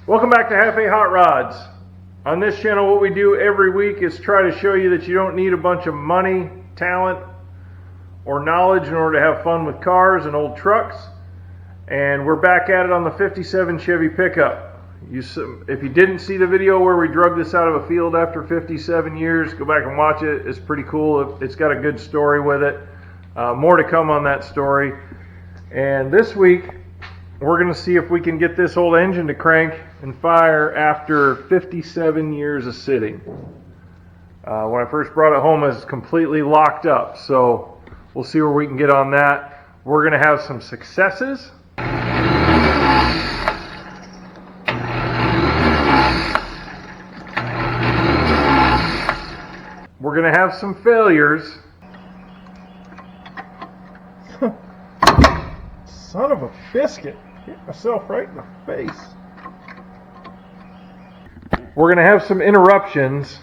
Welcome back to Half-A Hot Rods. On this channel, what we do every week is try to show you that you don't need a bunch of money, talent, or knowledge in order to have fun with cars and old trucks. And we're back at it on the 57 Chevy pickup. If you didn't see the video where we drug this out of a field after 57 years, go back and watch it. It's pretty cool. It's got a good story with it. More to come on that story. And this week, we're going to see if we can get this old engine to crank and fire after 57 years of sitting. When I first brought it home, it was completely locked up. So we'll see where we can get on that. We're going to have some successes. We're going to have some failures. Son of a biscuit. Hit myself right in the face. We're going to have some interruptions.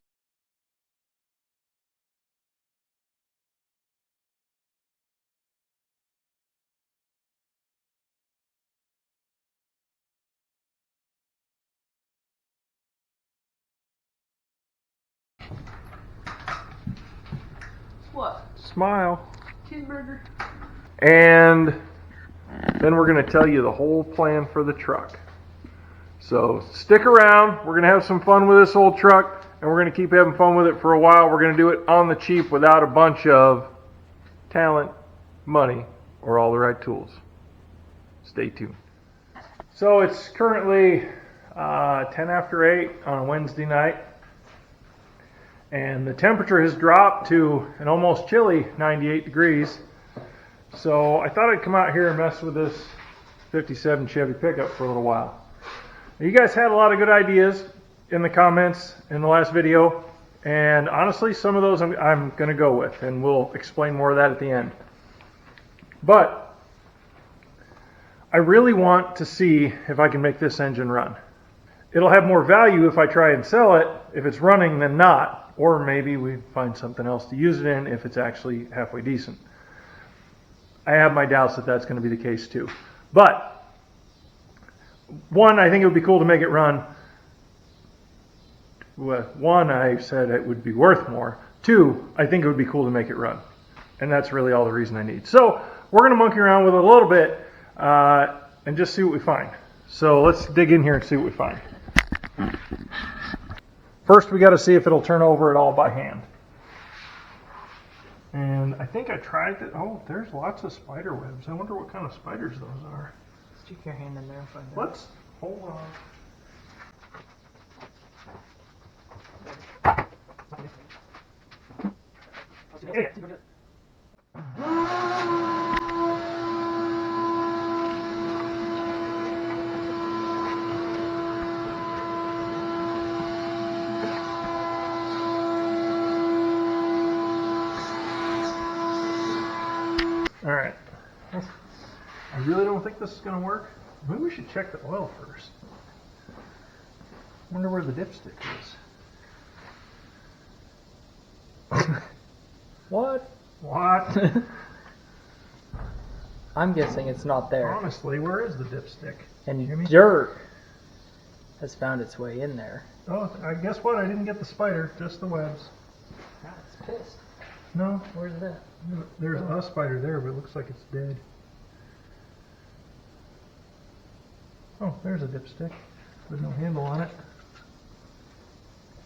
What? Smile. Cheeseburger. And then we're going to tell you the whole plan for the truck. So stick around. We're going to have some fun with this old truck, and we're going to keep having fun with it for a while. We're going to do it on the cheap without a bunch of talent, money, or all the right tools. Stay tuned. So it's currently 10 after 8 on a Wednesday night, and the temperature has dropped to an almost chilly 98 degrees. So I thought I'd come out here and mess with this 57 Chevy pickup for a little while. Now, you guys had a lot of good ideas in the comments in the last video, and honestly, some of those I'm going to go with, and we'll explain more of that at the end. But I really want to see if I can make this engine run. It'll have more value if I try and sell it if it's running than not, or maybe we find something else to use it in if it's actually halfway decent. I have my doubts that that's going to be the case too. But, one, I think it would be cool to make it run. One, I said it would be worth more. Two, I think it would be cool to make it run. And that's really all the reason I need. So, we're going to monkey around with it a little bit and just see what we find. So, let's dig in here and see what we find. First, we got to see if it'll turn over at all by hand. And I think I tried it. Oh, there's lots of spider webs. I wonder what kind of spiders those are. Stick your hand in there and find out. Let's hold on. All right. I really don't think this is going to work. Maybe we should check the oil first. Wonder where the dipstick is. What? What? I'm guessing it's not there. Honestly, where is the dipstick? And dirt has found its way in there. Oh, I guess what? I didn't get the spider, just the webs. God, it's pissed. No. Where's that? There's a spider there, but it looks like it's dead. Oh, there's a dipstick with no handle on it.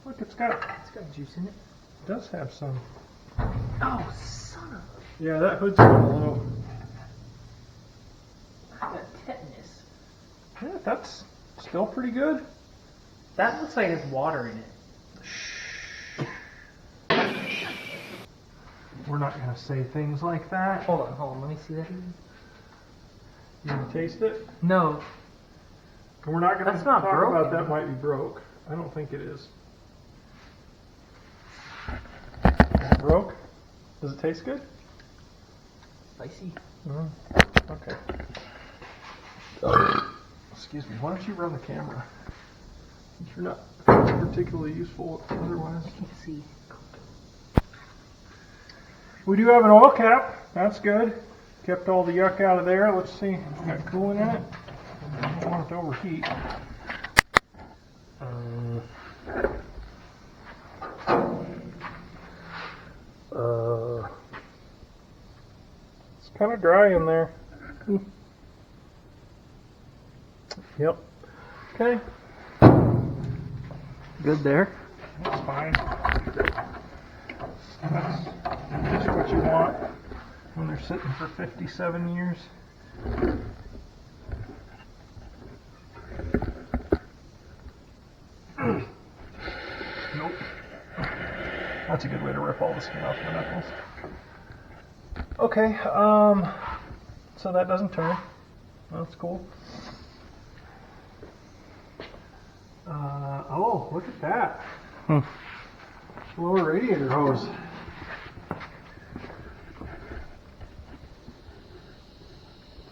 Look, it's got juice in it. It does have some. Oh, son of a... Yeah, that hood's kind of low. I got tetanus. Yeah, that's still pretty good. That looks like it has water in it. We're not going to say things like that. Hold on, let me see that. You want to taste it? No. And we're not going to That's not talk broken. about that might be broke. I don't think it is. Is it broke? Does it taste good? Spicy. Okay. Excuse me. Why don't you run the camera? You're not particularly useful otherwise. I can see. We do have an oil cap. That's good. Kept all the yuck out of there. Let's see. Got coolant in it. I don't want it to overheat. kind of dry in there. Yep. Okay. Good there. That's fine. That's just what you want when they're sitting for 57 years. Nope. That's a good way to rip all the skin off the knuckles. Okay, so that doesn't turn. That's cool. Oh, look at that. Lower radiator hose.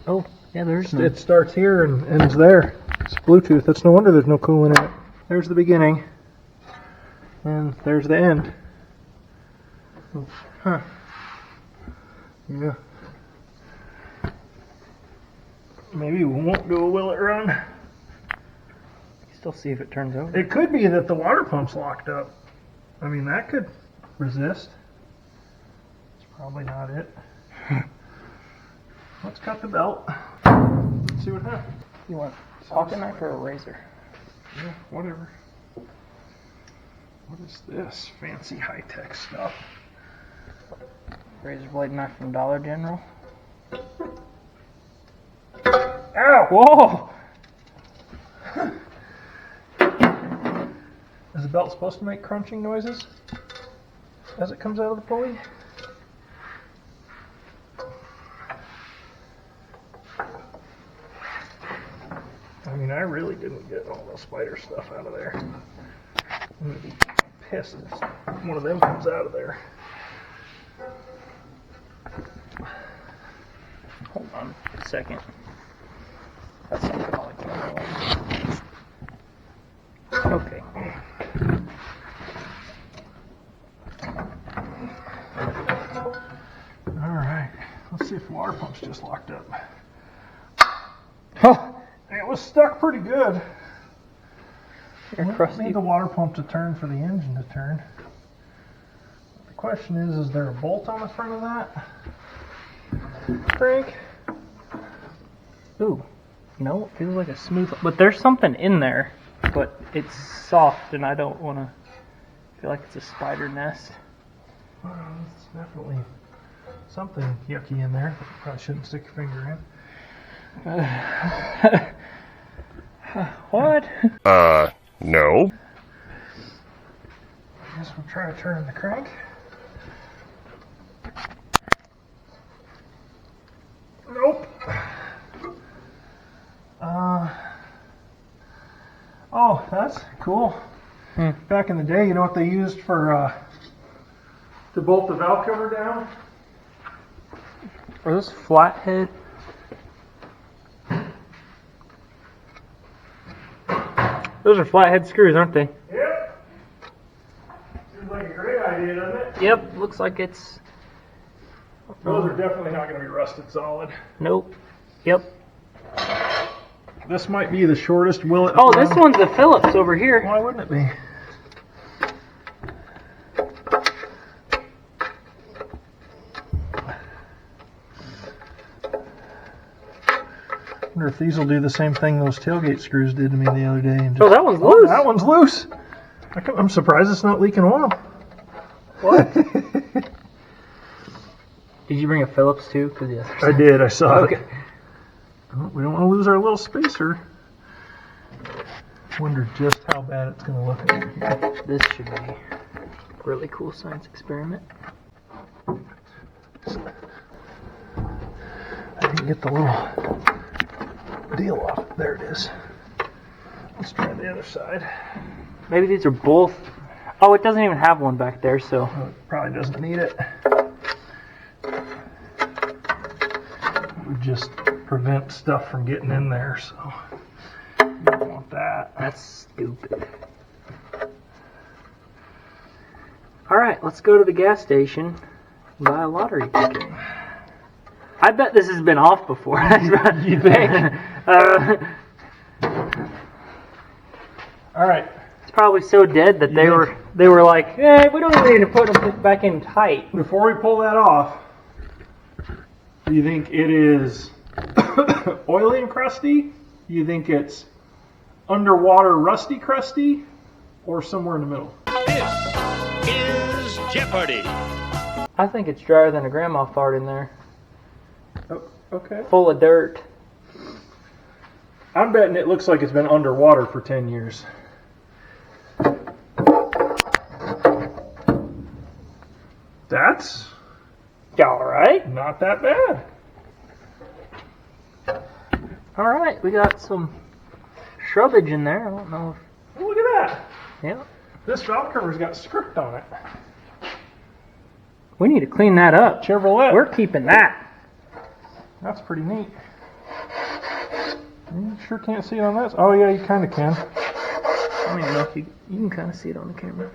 Oh, yeah, there's no. It starts here and ends there. It's Bluetooth. That's no wonder there's no coolant in it. There's the beginning. And there's the end. Huh. Yeah. Maybe we won't do a will it run. Still see if it turns over. It could be that the water pump's locked up. I mean, that could resist. It's probably not it. Let's cut the belt. Let's see what happens. You want a pocket knife or a razor? Yeah, whatever. What is this fancy high-tech stuff? Razor blade knife from Dollar General. Ow! Whoa! Is the belt supposed to make crunching noises as it comes out of the pulley? I mean, I really didn't get all the spider stuff out of there. I'm going to be pissed if one of them comes out of there. Hold on a second. That's something I like to know. Okay. Alright, let's see if the water pump's just locked up. Oh! It was stuck pretty good. You're We crusty. need the water pump to turn for the engine to turn. The question is there a bolt on the front of that? Crank? Ooh. No, it feels like a smooth... But there's something in there, but it's soft, and I don't want to feel like it's a spider nest. It's definitely something yucky in there that you probably shouldn't stick your finger in. What? No. I guess we'll try to turn the crank. Nope. Oh, that's cool. Back in the day, you know what they used for to bolt the valve cover down? Are those flathead? Those are flathead screws, aren't they? Yep. Seems like a great idea, doesn't it? Yep, looks like it's... Those are definitely not going to be rusted solid. Nope. Yep. This might be the shortest willet. Oh, this one's a Phillips over here. Why wouldn't it be? I wonder if these will do the same thing those tailgate screws did to me the other day. And just, Oh, that one's loose. That one's loose. I'm surprised it's not leaking oil. What? Did you bring a Phillips too? 'Cause yes. I did. I saw Okay. it. Oh, we don't want to lose our little spacer. Wonder just how bad it's going to look over here. This should be a really cool science experiment. I didn't get the little deal off. There it is. Let's try the other side. Maybe these are both. Oh, it doesn't even have one back there, so. Oh, it probably doesn't need it. It would just prevent stuff from getting in there, so you don't want that. That's stupid. Alright, let's go to the gas station and buy a lottery ticket. I bet this has been off before. You think? Alright. It's probably so dead that they were like, we don't need to put them back in tight. Before we pull that off, Do you think it is oily and crusty? Do you think it's underwater rusty crusty? Or somewhere in the middle? This is Jeopardy! I think it's drier than a grandma fart in there. Oh, okay. Full of dirt. I'm betting it looks like it's been underwater for 10 years. That's Alright. not that bad. Alright, we got some shrubbage in there. I don't know Oh, look at that. if... Yeah. This valve cover's got script on it. We need to clean that up. Chevrolet. We're keeping that. That's pretty neat. You sure can't see it on this? Oh, yeah, you kind of can. I don't even know if you can kind of see it on the camera.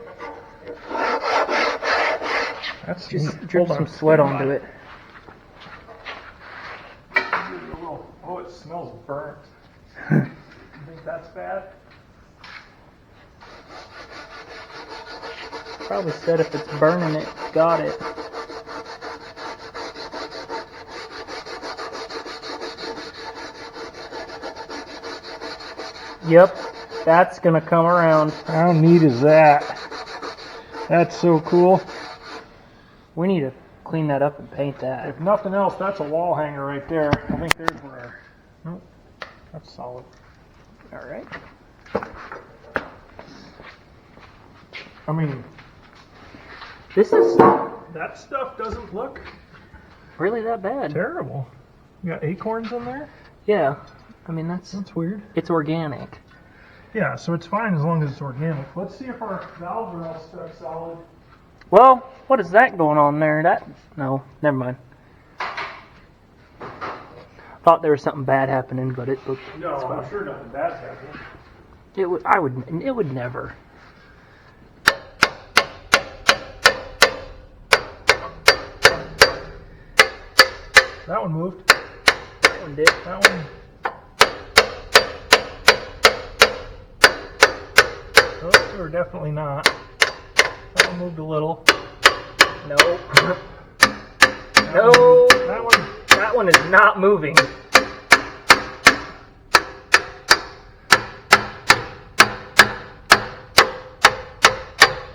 That's Just neat. drip Hold some on. sweat onto it. Oh, it smells burnt. You think that's bad? Probably said if it's burning it, got it. Yep, that's gonna come around. How neat is that? That's so cool. We need to clean that up and paint that. If nothing else, that's a wall hanger right there. I think there's where our... Nope. That's solid. Alright. I mean, This is that stuff doesn't look really that bad. terrible. You got acorns in there? Yeah. I mean, that's weird. it's organic. Yeah, so it's fine as long as it's organic. Let's see if our valves are all stuck solid. Well, what is that going on there? No, never mind. Thought there was something bad happening, but it looked. No, it's I'm fine. sure nothing bad's happening. It would never. That one moved. That one did. That one. Oh, they were definitely not. That one moved a little. No. No. That That one is not moving.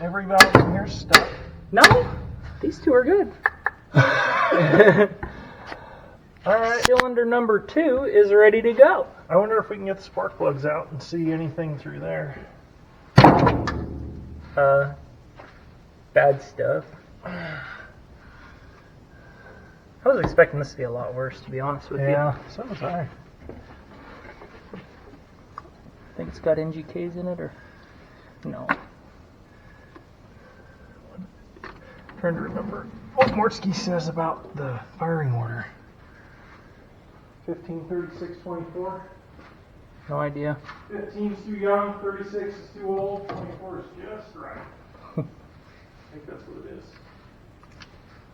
every valve in here's stuck. No. These two are good. Alright. Cylinder number 2 is ready to go. I wonder if we can get the spark plugs out and see anything through there. Bad stuff. I was expecting this to be a lot worse, to be honest with you. Yeah, so was I. Think it's got NGKs in it, or no? Trying to remember what Mortsky says about the firing order. 153624. No idea. 15 is too young, 36 is too old, 24 is just right. I think that's what it is.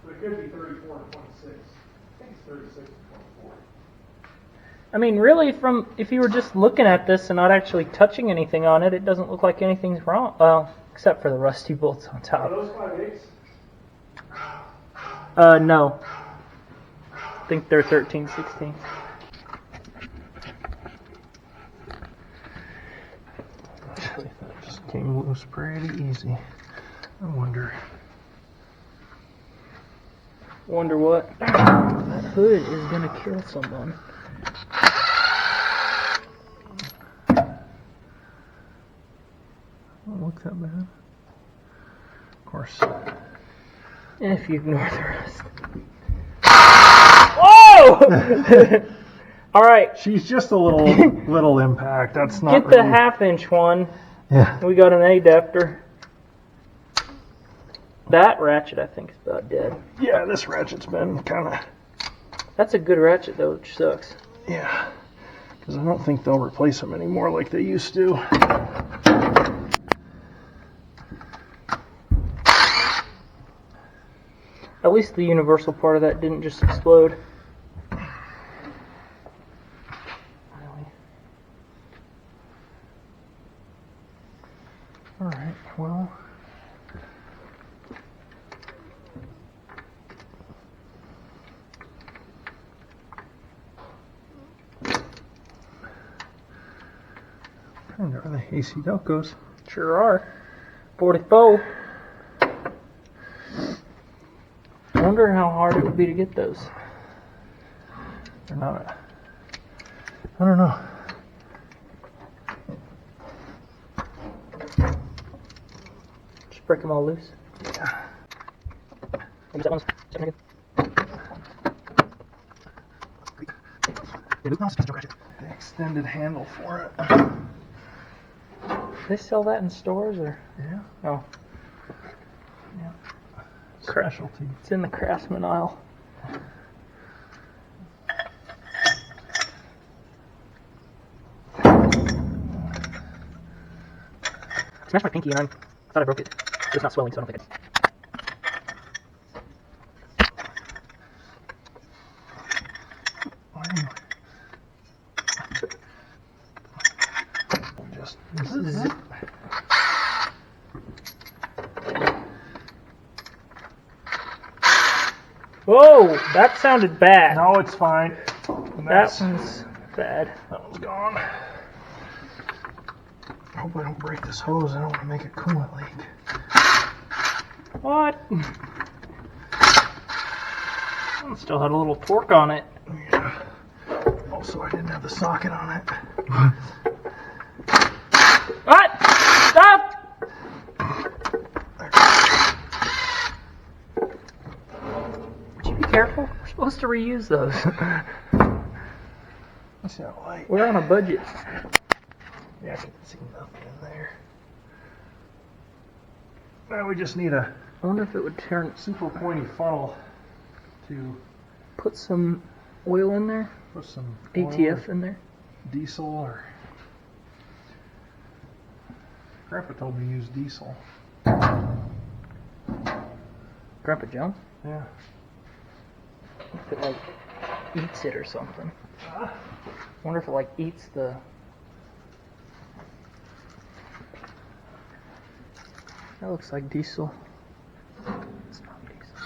But it could be 34 and 26. I think it's 36 and 24. I mean, really, if you were just looking at this and not actually touching anything on it, it doesn't look like anything's wrong. Well, except for the rusty bolts on Are top. those 5/8? No. I think they're 13/16. Actually, that just came loose pretty easy. I wonder. Wonder what? That hood is gonna kill someone. Don't look that bad. Of course. If you ignore the rest. Whoa! Alright, She's just a little impact. That's not get the really... half-inch one. Yeah. We got an adapter. That ratchet, I think, is about dead. Yeah, this ratchet's been kind of... That's a good ratchet, though, which sucks. Yeah. Because I don't think they'll replace them anymore like they used to. At least the universal part of that didn't just explode. Alright, well... the AC duct goes. Sure are. 44. I wonder how hard it would be to get those. They're not. I don't know. Just break them all loose. Yeah. Maybe that one's sitting The extended handle for it. They sell that in stores or? Yeah. Oh, Specialty. it's in the Craftsman aisle. Smashed my pinky and I thought I broke it. It's not swelling, so I don't think it's. Just Zip. Whoa, that sounded bad. No, it's fine. That one's bad. That one's gone. I hope I don't break this hose. I don't want to make a coolant leak. What? Still had a little torque on it. Yeah. Also, I didn't have the socket on it. What? Stop! Would you be careful? We're supposed to reuse those. That's not light. We're on a budget. Yeah, I can see nothing in there. Now we just need a I wonder if it would turn. super pointy funnel to Put some oil in there. put some ATF oil, in there. diesel, or Grandpa told me to use diesel. Grandpa Jones. Yeah. If it like eats it or something. Wonder if it like eats the. That looks like diesel. It's not diesel.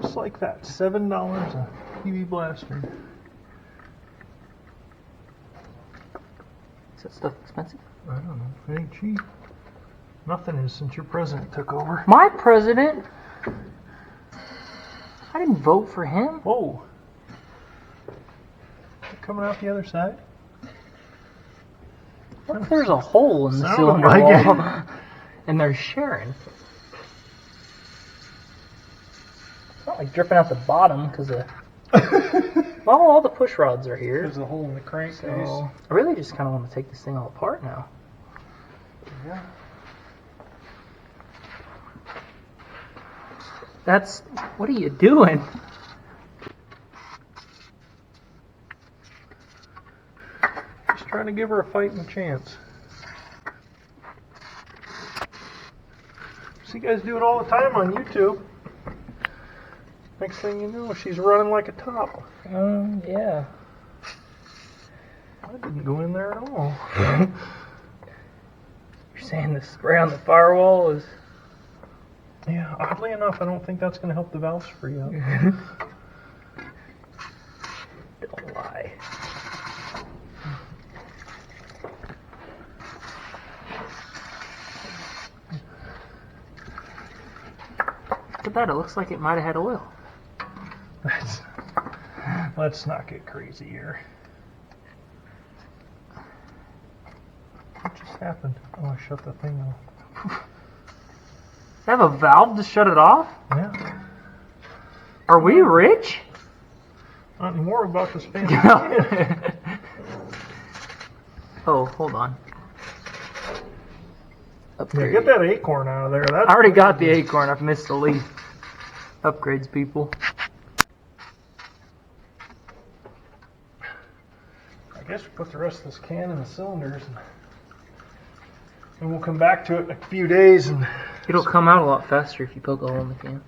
Just like that. $7 a PV blaster. Is that stuff expensive? I don't know. It ain't cheap. Nothing is since your president took over. My president? I didn't vote for him. Whoa. Coming out the other side? What if there's a hole in the Sounded cylinder like wall? it. And they're sharing. It's not like dripping out the bottom because of. Well, all the push rods are here. There's a hole in the crankcase. So I really just kind of want to take this thing all apart now. Yeah. That's. What are you doing? Just trying to give her a fighting chance. See, you guys do it all the time on YouTube. Next thing you know, she's running like a top. Yeah. I didn't go in there at all. You're saying the spray on the firewall is. Yeah, oddly enough, I don't think that's going to help the valves free up. Don't lie. Look at that, it looks like it might have had oil. Let's not get crazy here. What just happened? Oh, I shut the thing off. They have a valve to shut it off? Yeah. Are we rich? Not anymore about this fancy. Oh, hold on. Yeah, Upgrade. get that acorn out of there. That's I already got the acorn. I've missed the leaf. Upgrades, people. I guess we put the rest of this can in the cylinders, and we'll come back to it in a few days. And It'll come out a lot faster if you poke a hole in the can.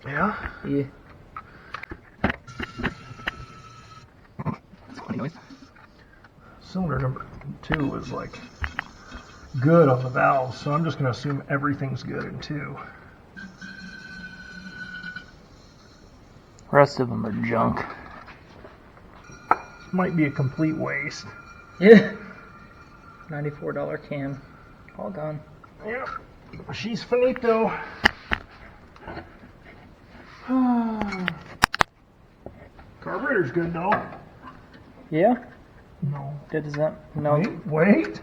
yeah, Yeah. That's a funny noise. cylinder number 2 is like good on the valves, so I'm just going to assume everything's good in 2. rest of them are junk. Might be a complete waste. Yeah. $94 can. All gone. Yep. She's finito. Carburetor's good though. Yeah? No. Does that? No. Wait.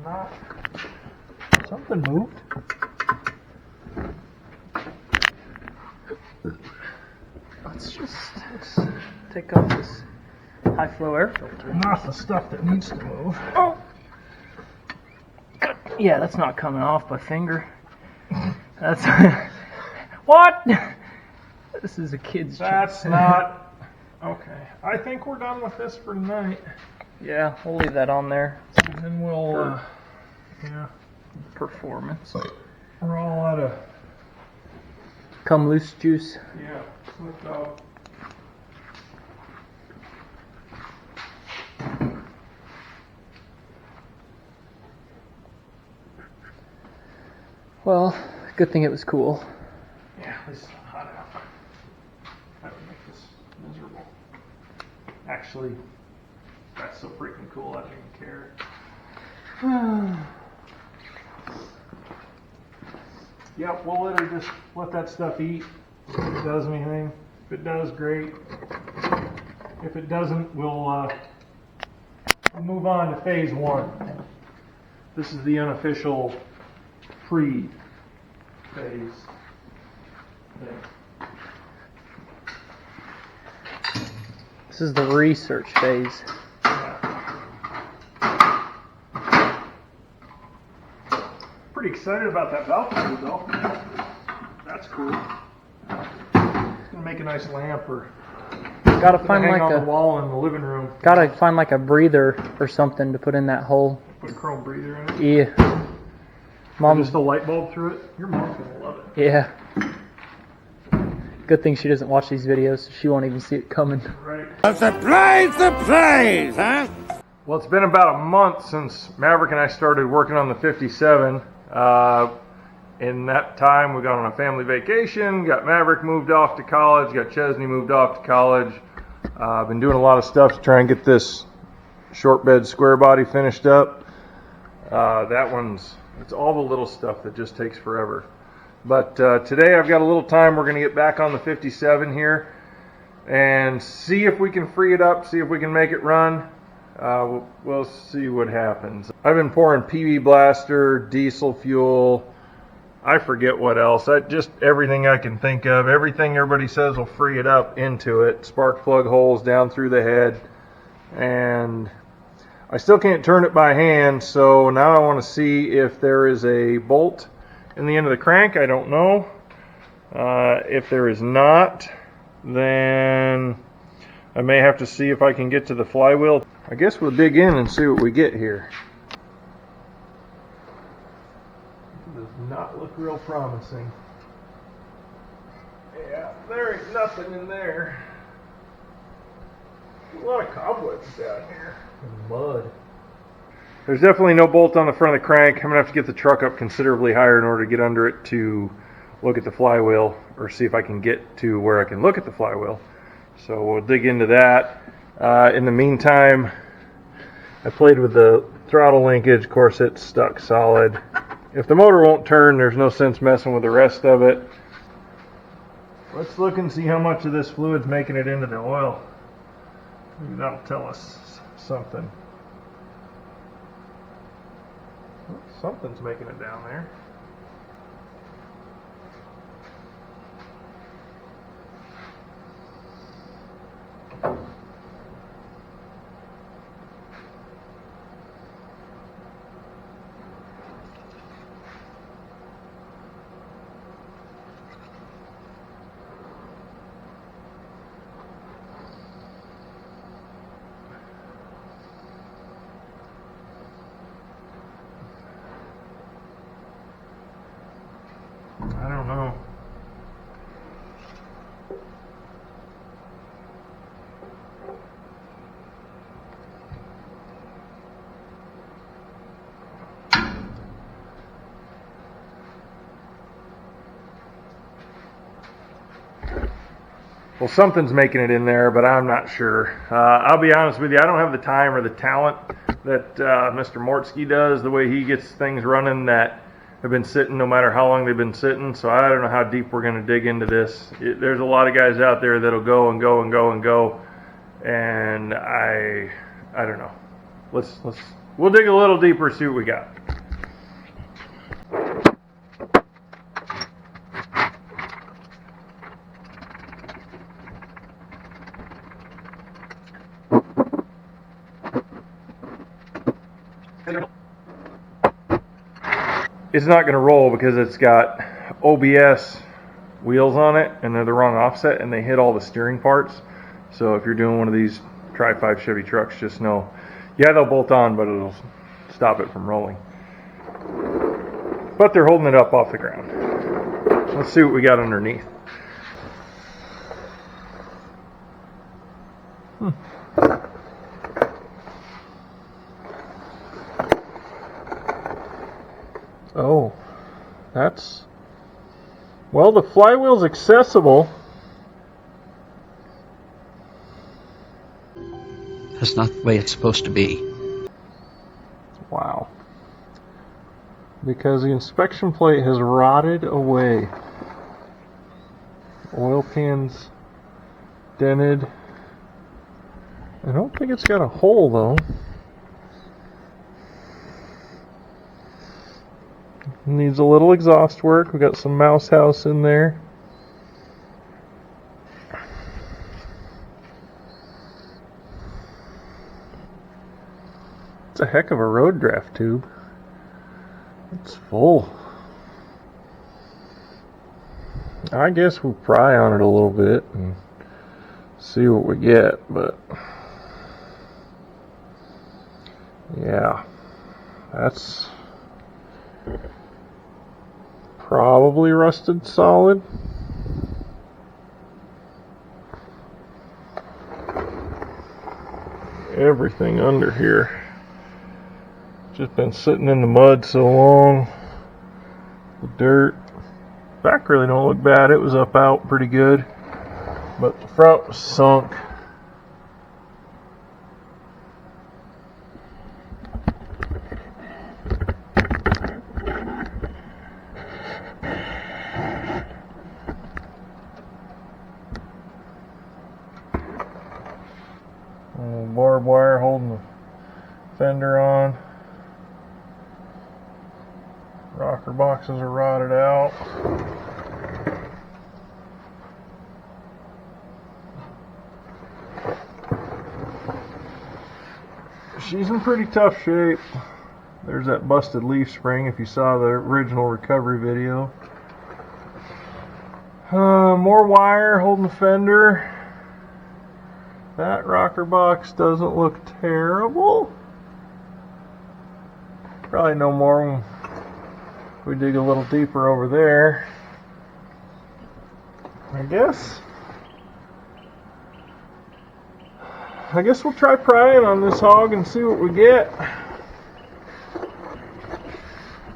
Not. Something moved. Let's take off this high flow air filter. Not the stuff that needs to move. Oh! Yeah, that's not coming off by finger. That's. What? This is a kid's That's not. Okay. I think we're done with this for tonight. Yeah, we'll leave that on there. And then we'll. Yeah. Performance. We're all out of. Come loose juice. Yeah. Slipped out. Well, good thing it was cool. Yeah, this is hot out. That would make this miserable. Actually, that's so freaking cool, I don't even care. Yep, we'll let her just let that stuff eat. If it does anything. If it does, great. If it doesn't, we'll move on to phase 1. This is the unofficial pre-phase thing. This is the research phase. Pretty excited about that balcony though. That's cool. It's gonna make a nice lamp or Gotta find hang like on the a wall in the living room. gotta find like a breather or something to put in that hole. Put a chrome breather in it. Yeah. Mom. Just a light bulb through it. Your mom's gonna love it. Yeah. Good thing she doesn't watch these videos, so she won't even see it coming. Right. Surprise, huh? Well, it's been about a month since Maverick and I started working on the 57. In that time, we got on a family vacation, got Maverick moved off to college, got Chesney moved off to college. I've been doing a lot of stuff to try and get this short bed square body finished up. It's all the little stuff that just takes forever. But today I've got a little time. We're going to get back on the 57 here and see if we can free it up, see if we can make it run. We'll see what happens. I've been pouring PB Blaster, diesel fuel, I forget what else. Just everything I can think of. Everything everybody says will free it up into it. Spark plug holes down through the head. And I still can't turn it by hand, so now I want to see if there is a bolt in the end of the crank. I don't know. If there is not, then I may have to see if I can get to the flywheel. I guess we'll dig in and see what we get here. Does not look real promising. Yeah, there ain't nothing in there. A lot of cobwebs down here. And mud. There's definitely no bolt on the front of the crank. I'm going to have to get the truck up considerably higher in order to get under it to look at the flywheel, or see if I can get to where I can look at the flywheel. So we'll dig into that. In the meantime, I played with the throttle linkage. Of course, it's stuck solid. If the motor won't turn, there's no sense messing with the rest of it. Let's look and see how much of this fluid's making it into the oil. Maybe that'll tell us something. Well, something's making it down there. I don't know. Well, something's making it in there, but I'm not sure. I'll be honest with you, I don't have the time or the talent that Mr. Mortsky does, the way he gets things running that have been sitting no matter how long they've been sitting. So I don't know how deep we're going to dig into this. There's a lot of guys out there that'll go and go and go and go, and I don't know. We'll dig a little deeper, see what we got. It's not going to roll because it's got OBS wheels on it and they're the wrong offset and they hit all the steering parts. So if you're doing one of these Tri-5 Chevy trucks, just know, yeah, they'll bolt on, but it'll stop it from rolling. But they're holding it up off the ground. Let's see what we got underneath. Oh, well, the flywheel's accessible. That's not the way it's supposed to be. Wow. Because the inspection plate has rotted away. Oil pan's dented. I don't think it's got a hole though. Needs a little exhaust work. We got some mouse house in there. It's a heck of a road draft tube. It's full. I guess we'll pry on it a little bit and see what we get, but yeah, that's probably rusted solid. Everything under here just been sitting in the mud so long. The dirt. Back really don't look bad. It was up out pretty good, but the front was sunk. Barbed wire holding the fender on. Rocker boxes are rotted out. She's in pretty tough shape. There's that busted leaf spring if you saw the original recovery video. More wire holding the fender. That rocker box doesn't look terrible. Probably no more when we dig a little deeper over there. I guess we'll try prying on this hog and see what we get.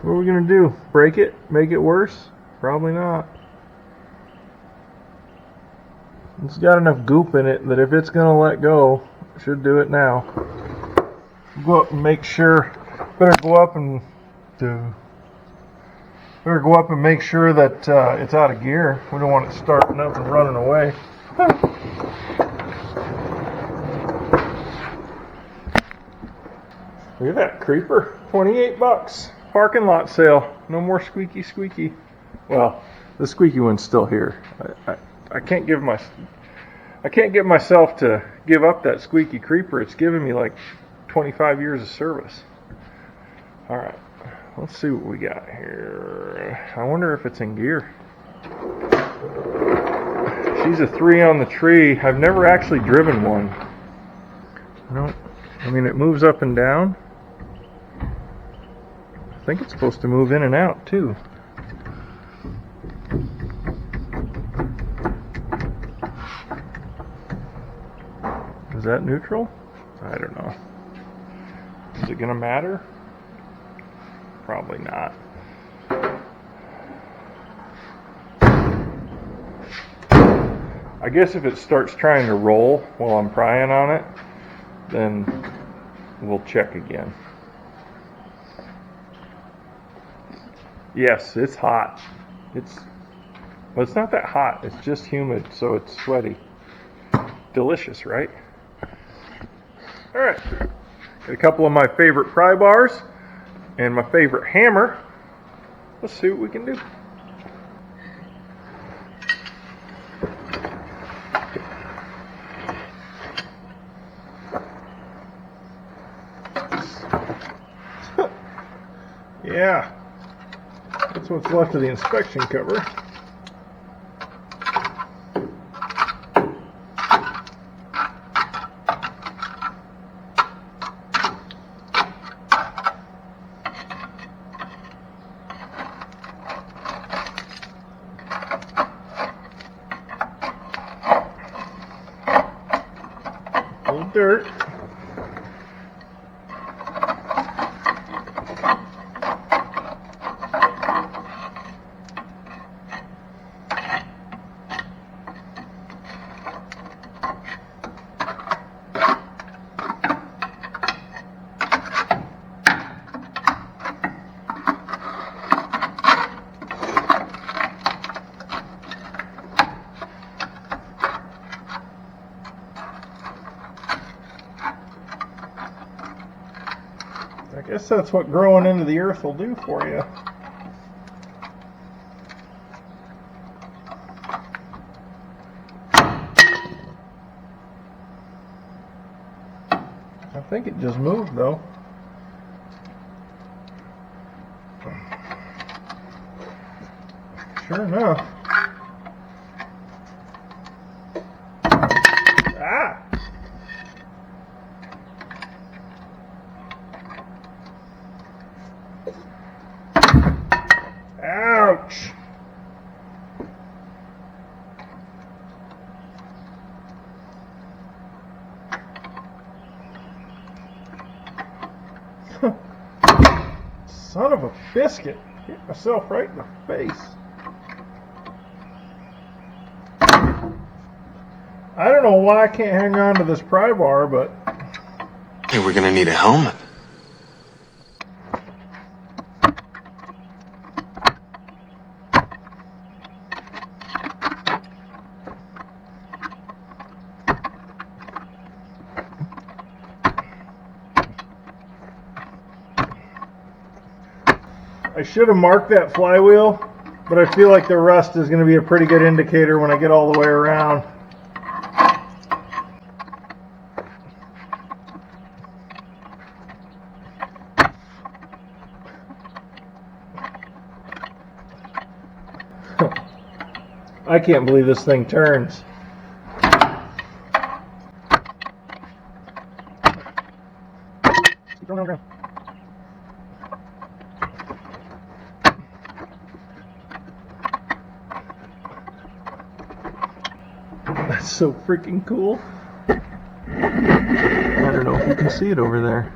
What are we gonna do? Break it? Make it worse? Probably not. It's got enough goop in it that if it's gonna let go, it should do it now. Go up and make sure. Better go up and make sure that it's out of gear. We don't want it starting up and running away. Look at that creeper. $28. Parking lot sale. No more squeaky squeaky. Well, the squeaky one's still here. I can't get myself to give up that squeaky creeper. It's given me like 25 years of service. All right, let's see what we got here. I wonder if it's in gear. She's a 3 on the tree. I've never actually driven one. I mean, it moves up and down. I think it's supposed to move in and out too. Is that neutral? I don't know. Is it gonna matter? Probably not. I guess if it starts trying to roll while I'm prying on it, then we'll check again. Yes, it's hot. Well, it's not that hot. It's just humid, so it's sweaty. Delicious, right? All right. Got a couple of my favorite pry bars and my favorite hammer. Let's see what we can do. Yeah, that's what's left of the inspection cover. A little dirt. I guess that's what growing into the earth will do for you. I think it just moved though. Sure enough. Ah! Ouch! Son of a biscuit. Hit myself right in the face. I don't know why I can't hang on to this pry bar, but... Hey, we're gonna need a helmet. I should have marked that flywheel, but I feel like the rust is going to be a pretty good indicator when I get all the way around. I can't believe this thing turns. That's so freaking cool. I don't know if you can see it over there.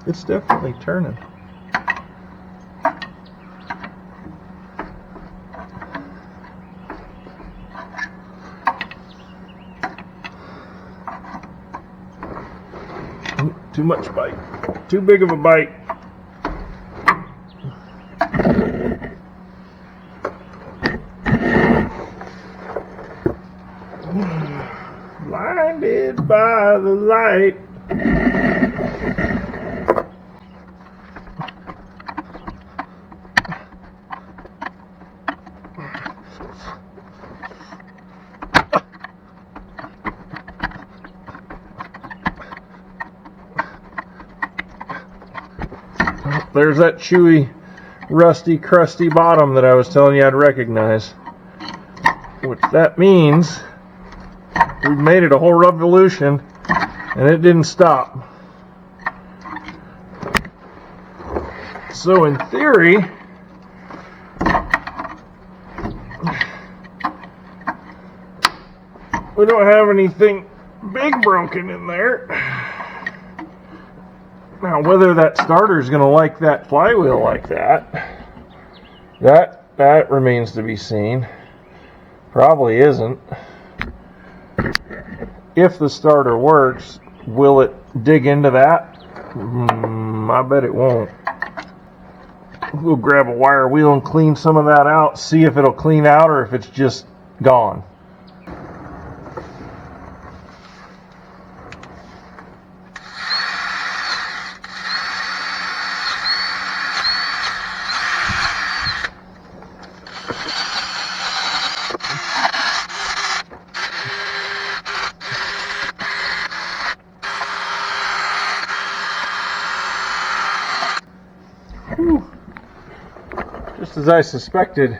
It's definitely turning. Ooh, too much bite. Too big of a bite. Blinded by the light. There's that chewy, rusty, crusty bottom that I was telling you I'd recognize. Which that means we've made it a whole revolution, and it didn't stop. So in theory, we don't have anything big broken in there. Now, whether that starter is going to like that flywheel like that remains to be seen. Probably isn't. if the starter works, will it dig into that? I bet it won't. We'll grab a wire wheel and clean some of that out, see if it'll clean out or if it's just gone. Whew. Just as I suspected,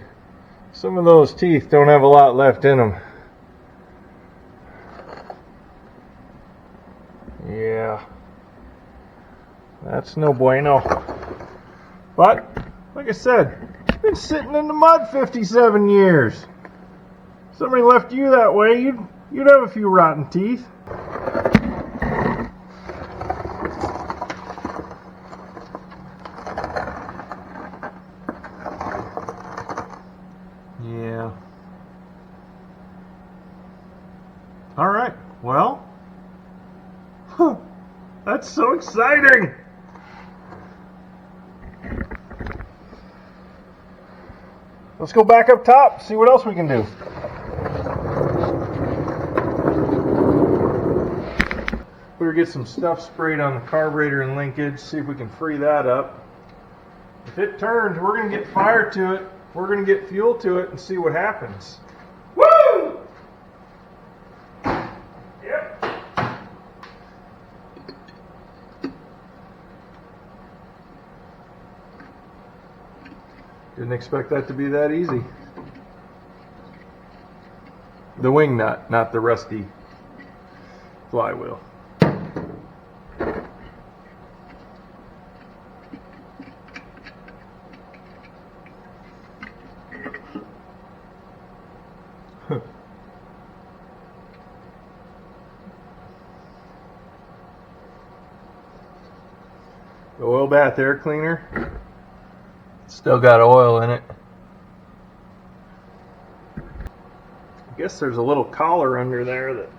some of those teeth don't have a lot left in them. Yeah, that's no bueno. But, like I said, it's been sitting in the mud 57 years. If somebody left you that way, you'd have a few rotten teeth. Yeah. All right. Well, that's so exciting. Let's go back up top, see what else we can do. We'll get some stuff sprayed on the carburetor and linkage, see if we can free that up. If it turns, we're going to get fire to it. We're going to get fuel to it and see what happens. Woo! Yep. Didn't expect that to be that easy. The wing nut, not the rusty flywheel. The oil bath air cleaner, still got oil in it. I guess there's a little collar under there that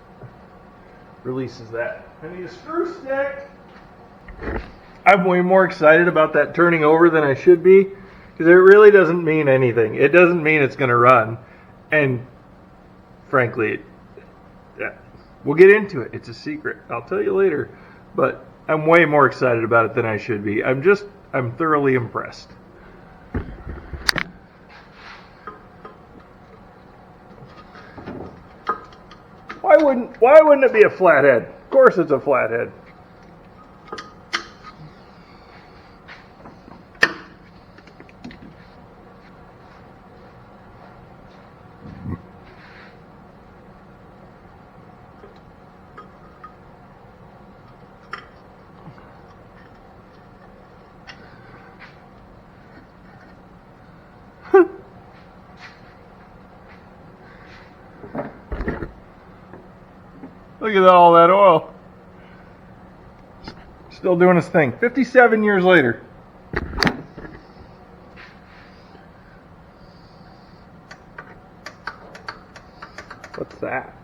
releases that. I need a screw stick. I'm way more excited about that turning over than I should be, because it really doesn't mean anything. It doesn't mean it's going to run. And frankly, we'll get into it. It's a secret. I'll tell you later. But I'm way more excited about it than I should be. I'm thoroughly impressed. Why wouldn't it be a flathead? Of course it's a flathead. Look at all that oil. Still doing his thing. 57 years later. What's that?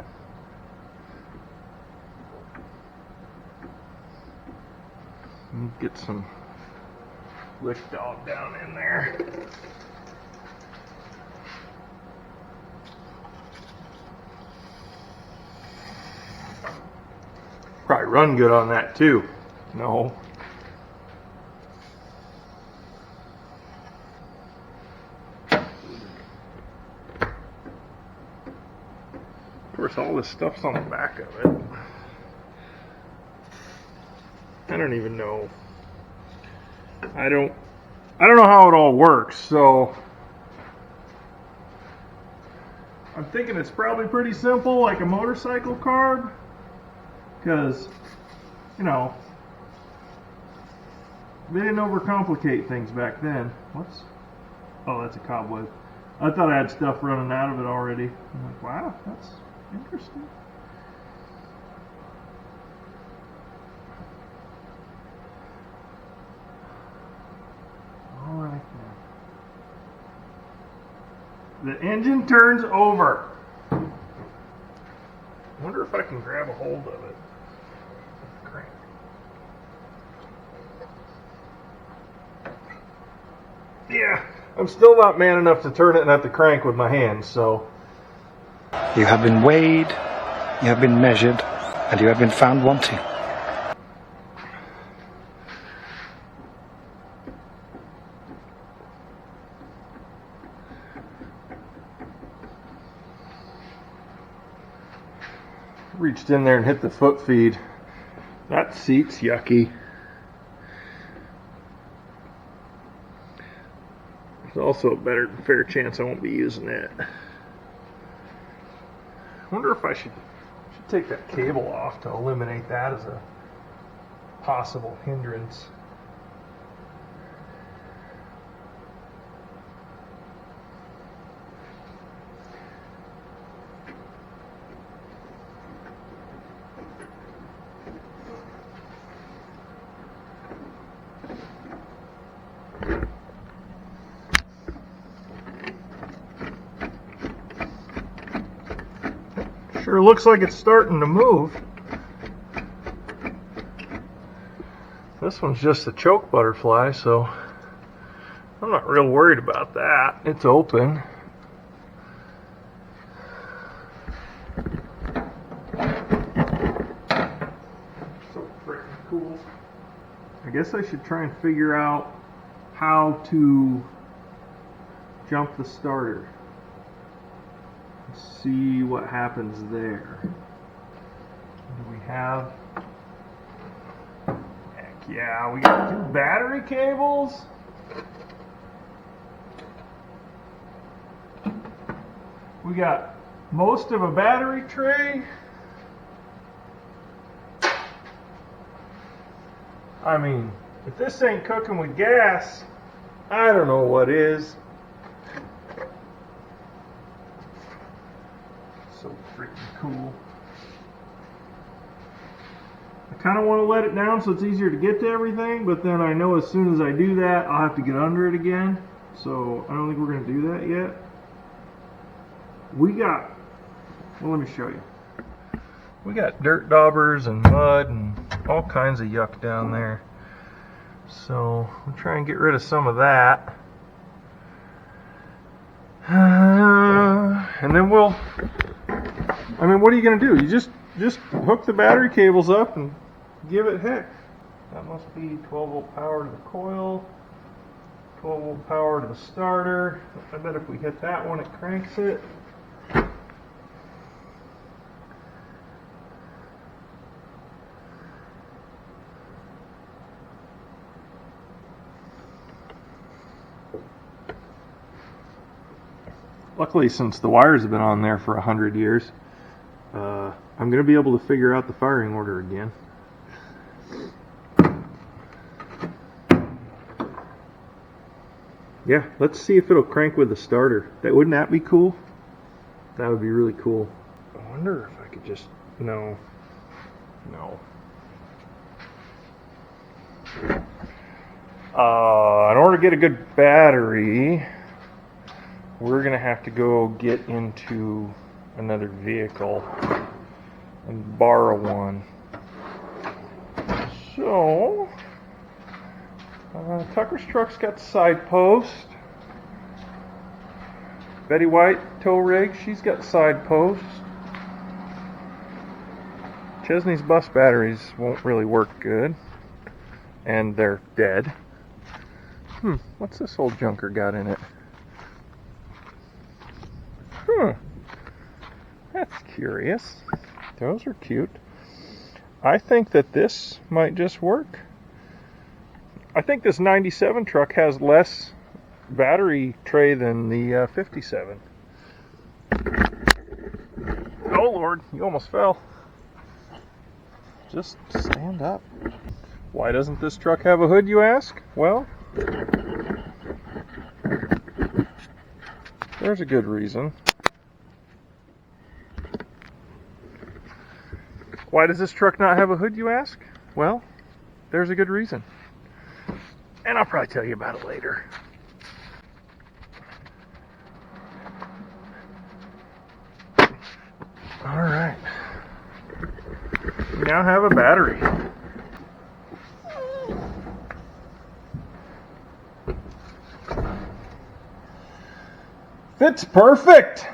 Get some lick dog down in there. Probably run good on that too. No. Of course, all this stuff's on the back of it. I don't even know. I don't know how it all works, so I'm thinking it's probably pretty simple, like a motorcycle carb. Because, you know, they didn't overcomplicate things back then. What's? Oh, that's a cobweb. I thought I had stuff running out of it already. I'm like, wow, that's interesting. All right then. The engine turns over. I wonder if I can grab a hold of it. Crank. Yeah, I'm still not man enough to turn it at the crank with my hands, so. You have been weighed, you have been measured, and you have been found wanting. Reached in there and hit the foot feed. That seat's yucky. There's also a fair chance I won't be using it. I wonder if I should take that cable off to eliminate that as a possible hindrance. Sure looks like it's starting to move. This one's just a choke butterfly, so I'm not real worried about that. It's open. So freaking cool. I guess I should try and figure out how to jump the starter. See what happens there. Do we have? Heck yeah, we got 2 battery cables. We got most of a battery tray. I mean, if this ain't cooking with gas, I don't know what is. So freaking cool. I kind of want to let it down so it's easier to get to everything, but then I know as soon as I do that, I'll have to get under it again. So I don't think we're going to do that yet. We got, well, let me show you. We got dirt daubers and mud and all kinds of yuck down there. So we'll try and get rid of some of that. And then we'll, I mean, what are you going to do? You just hook the battery cables up and give it heck. That must be 12 volt power to the coil, 12 volt power to the starter. I bet if we hit that one, it cranks it. Luckily, since the wires have been on there for 100 years, I'm going to be able to figure out the firing order again. Yeah, let's see if it'll crank with the starter. Wouldn't that be cool? That would be really cool. I wonder if I could just... No. In order to get a good battery, we're going to have to go get into another vehicle and borrow one. So, Tucker's truck's got the side post. Betty White tow rig, she's got side posts. Chesney's bus batteries won't really work good, and they're dead. What's this old junker got in it? That's curious. Those are cute. I think that this might just work. I think this 97 truck has less battery tray than the 57. Oh Lord, you almost fell. Just stand up. Why doesn't this truck have a hood, you ask? Well, there's a good reason. Why does this truck not have a hood, you ask? Well, there's a good reason. And I'll probably tell you about it later. Alright. now have a battery. Fits perfect.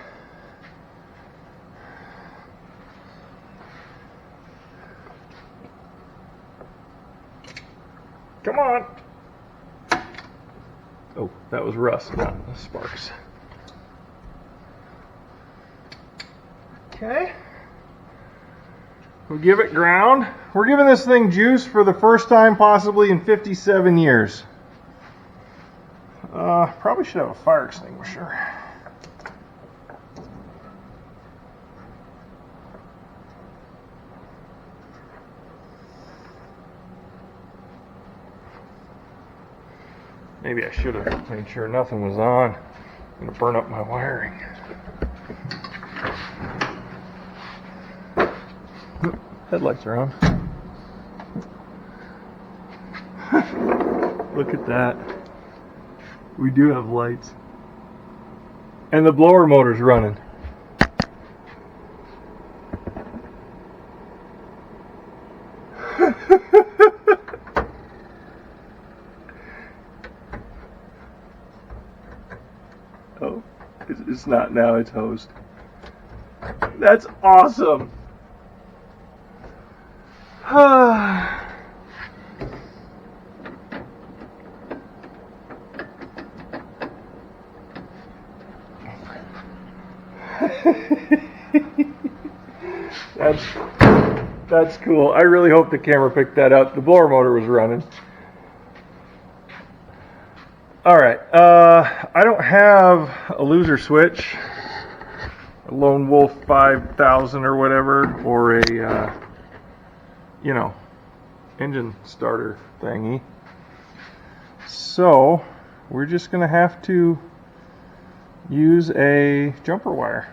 Come on. Oh, that was rust, not sparks. Okay. We'll give it ground. We're giving this thing juice for the first time possibly in 57 years. Probably should have a fire extinguisher. Maybe I should have made sure nothing was on. I'm going to burn up my wiring. Headlights are on. Look at that. We do have lights. And the blower motor's running. Oh, it's not now, it's hosed. That's awesome. That's cool. I really hope the camera picked that up. The blower motor was running. Alright, I don't have a loser switch, a Lone Wolf 5000 or whatever, or a, engine starter thingy. So, we're just going to have to use a jumper wire.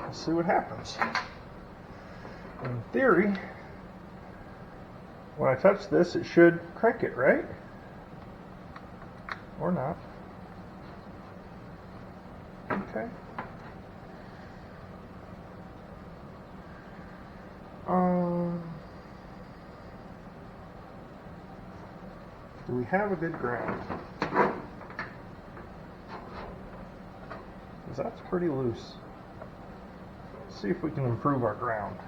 Let's see what happens. In theory, when I touch this, it should crank it, right? Or not. Okay. Do we have a good ground? Because that's pretty loose. Let's see if we can improve our ground.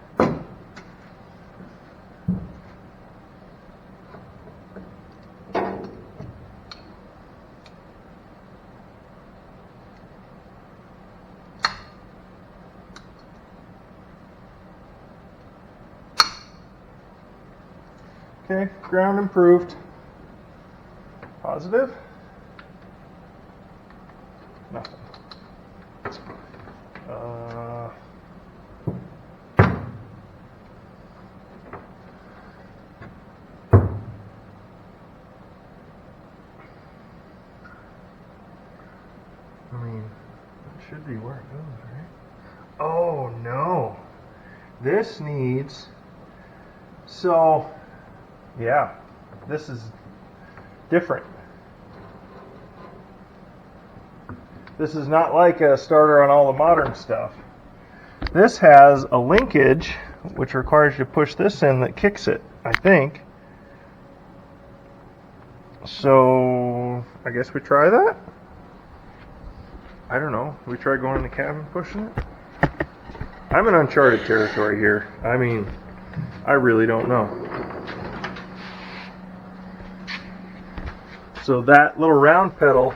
Okay, ground improved. Positive? Nothing. I mean, it should be where it goes, right? Oh no! This needs... So, yeah, this is different. This is not like a starter on all the modern stuff. This has a linkage which requires you to push this in that kicks it, I think. So, I guess we try that? I don't know. We try going in the cabin pushing it? I'm in uncharted territory here. I mean, I really don't know. So that little round pedal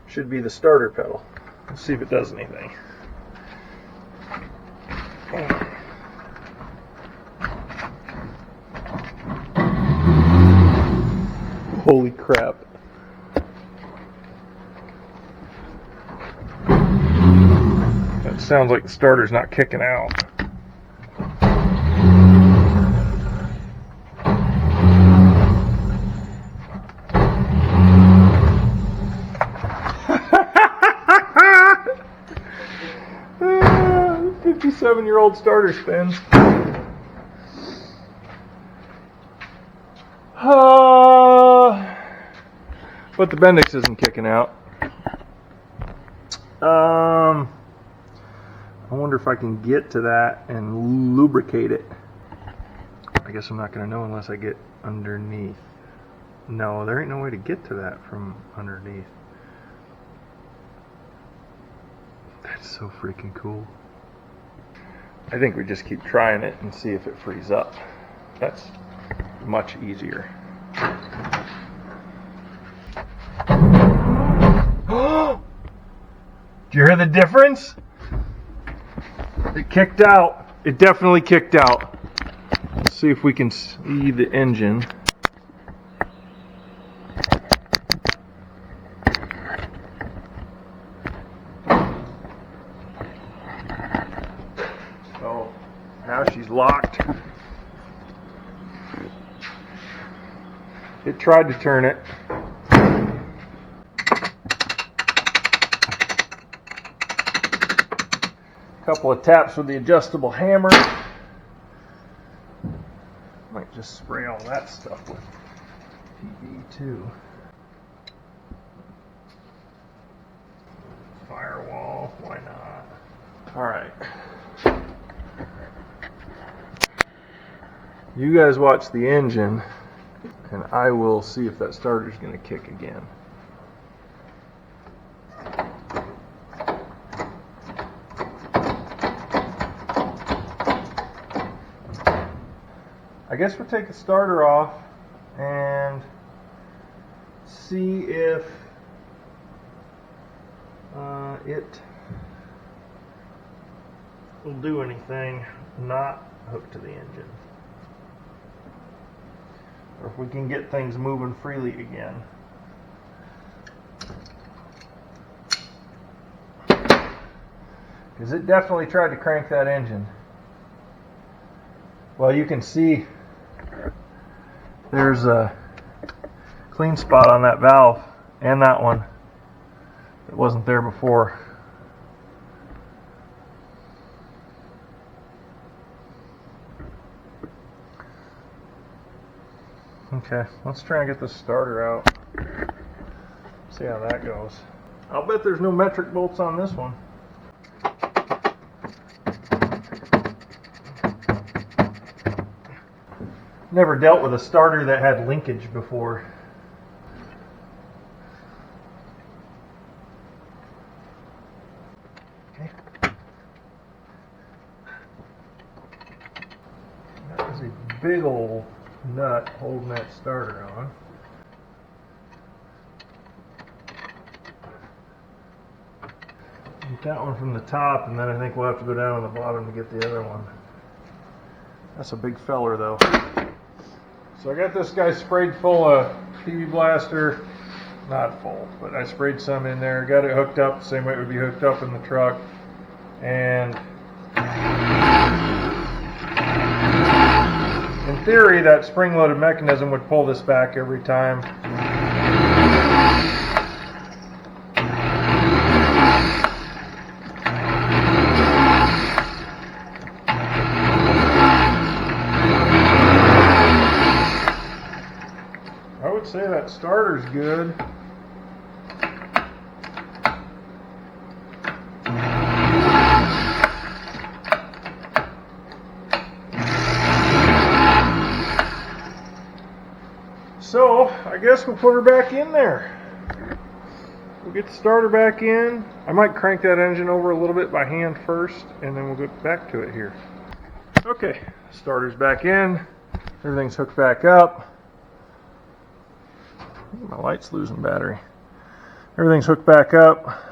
should be the starter pedal. Let's see if it does anything. Holy crap. That sounds like the starter's not kicking out. 57-year-old starter spins. But the Bendix isn't kicking out. I wonder if I can get to that and lubricate it. I guess I'm not going to know unless I get underneath. No, there ain't no way to get to that from underneath. That's so freaking cool. I think we just keep trying it and see if it frees up. That's much easier. Do you hear the difference? It kicked out. It definitely kicked out. Let's see if we can see the engine. So now she's locked. It tried to turn it. Couple of taps with the adjustable hammer. Might just spray all that stuff with PV too. Firewall, why not? Alright. You guys watch the engine and I will see if that starter's going to kick again. I guess we'll take the starter off and see if it will do anything not hooked to the engine. Or if we can get things moving freely again. Because it definitely tried to crank that engine. Well, you can see there's a clean spot on that valve and that one that wasn't there before. Okay, let's try and get this starter out. See how that goes. I'll bet there's no metric bolts on this one. Never dealt with a starter that had linkage before. Okay. That was a big old nut holding that starter on. Get that one from the top, and then I think we'll have to go down on the bottom to get the other one. That's a big feller though. So I got this guy sprayed full of PV Blaster. Not full, but I sprayed some in there. Got it hooked up the same way it would be hooked up in the truck. And in theory, that spring-loaded mechanism would pull this back every time. I would say that starter's good. So, I guess we'll put her back in there. We'll get the starter back in. I might crank that engine over a little bit by hand first, and then we'll get back to it here. Okay, starter's back in. Everything's hooked back up. My light's losing battery. Everything's hooked back up.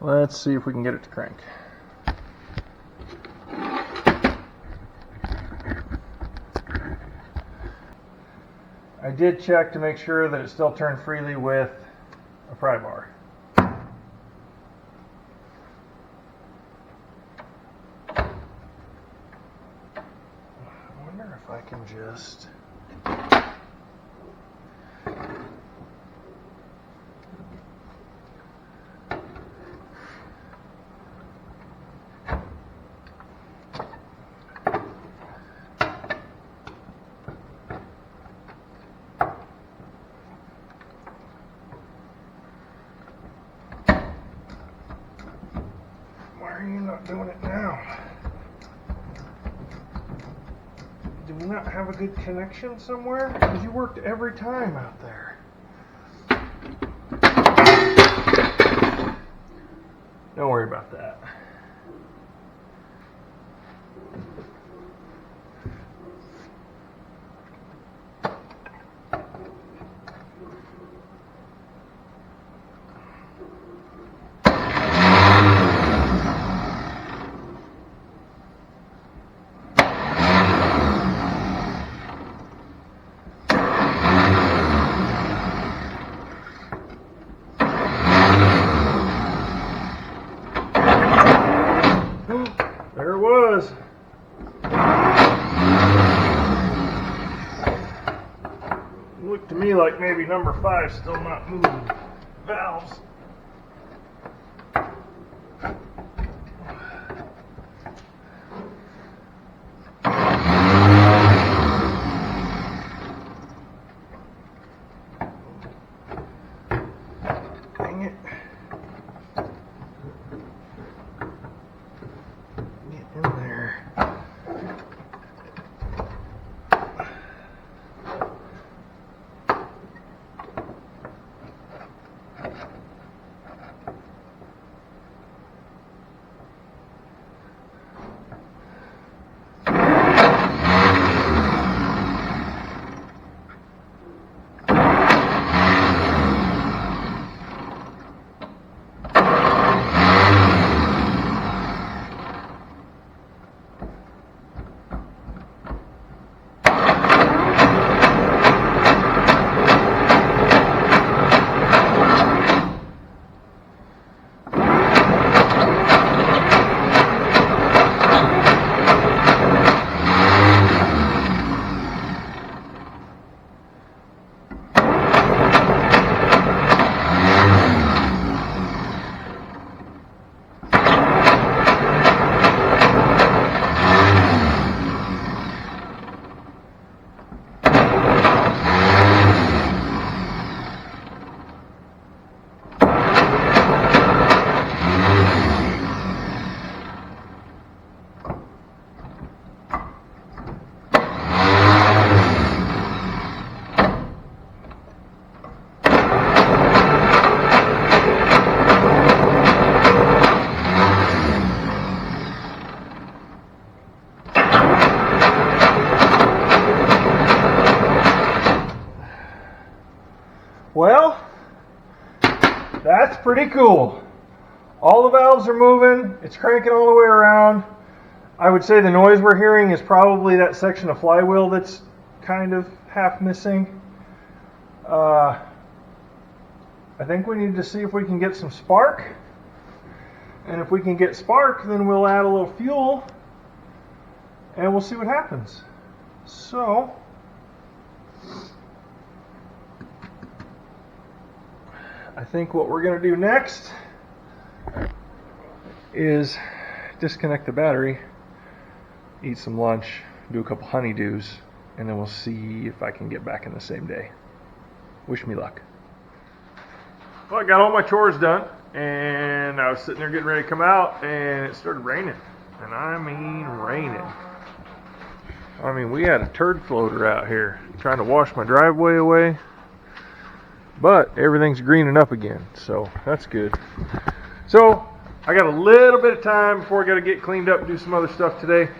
Let's see if we can get it to crank. I did check to make sure that it still turned freely with a pry bar. I wonder if I can just... doing it now. Do we not have a good connection somewhere? Because you worked every time out there. Don't worry about that. There it was. Looked to me like maybe number 5 still not moving valves. Dang it. Get in there. Well, that's pretty cool. All the valves are moving. It's cranking all the way around. I would say the noise we're hearing is probably that section of flywheel that's kind of half missing. I think we need to see if we can get some spark. And if we can get spark, then we'll add a little fuel and we'll see what happens. So, I think what we're going to do next is disconnect the battery, eat some lunch, do a couple honeydews, and then we'll see if I can get back in the same day. Wish me luck. Well, I got all my chores done, and I was sitting there getting ready to come out, and it started raining. And I mean raining. I mean, we had a turd floater out here trying to wash my driveway away. But everything's greening up again, so that's good. So I got a little bit of time before I got to get cleaned up and do some other stuff today.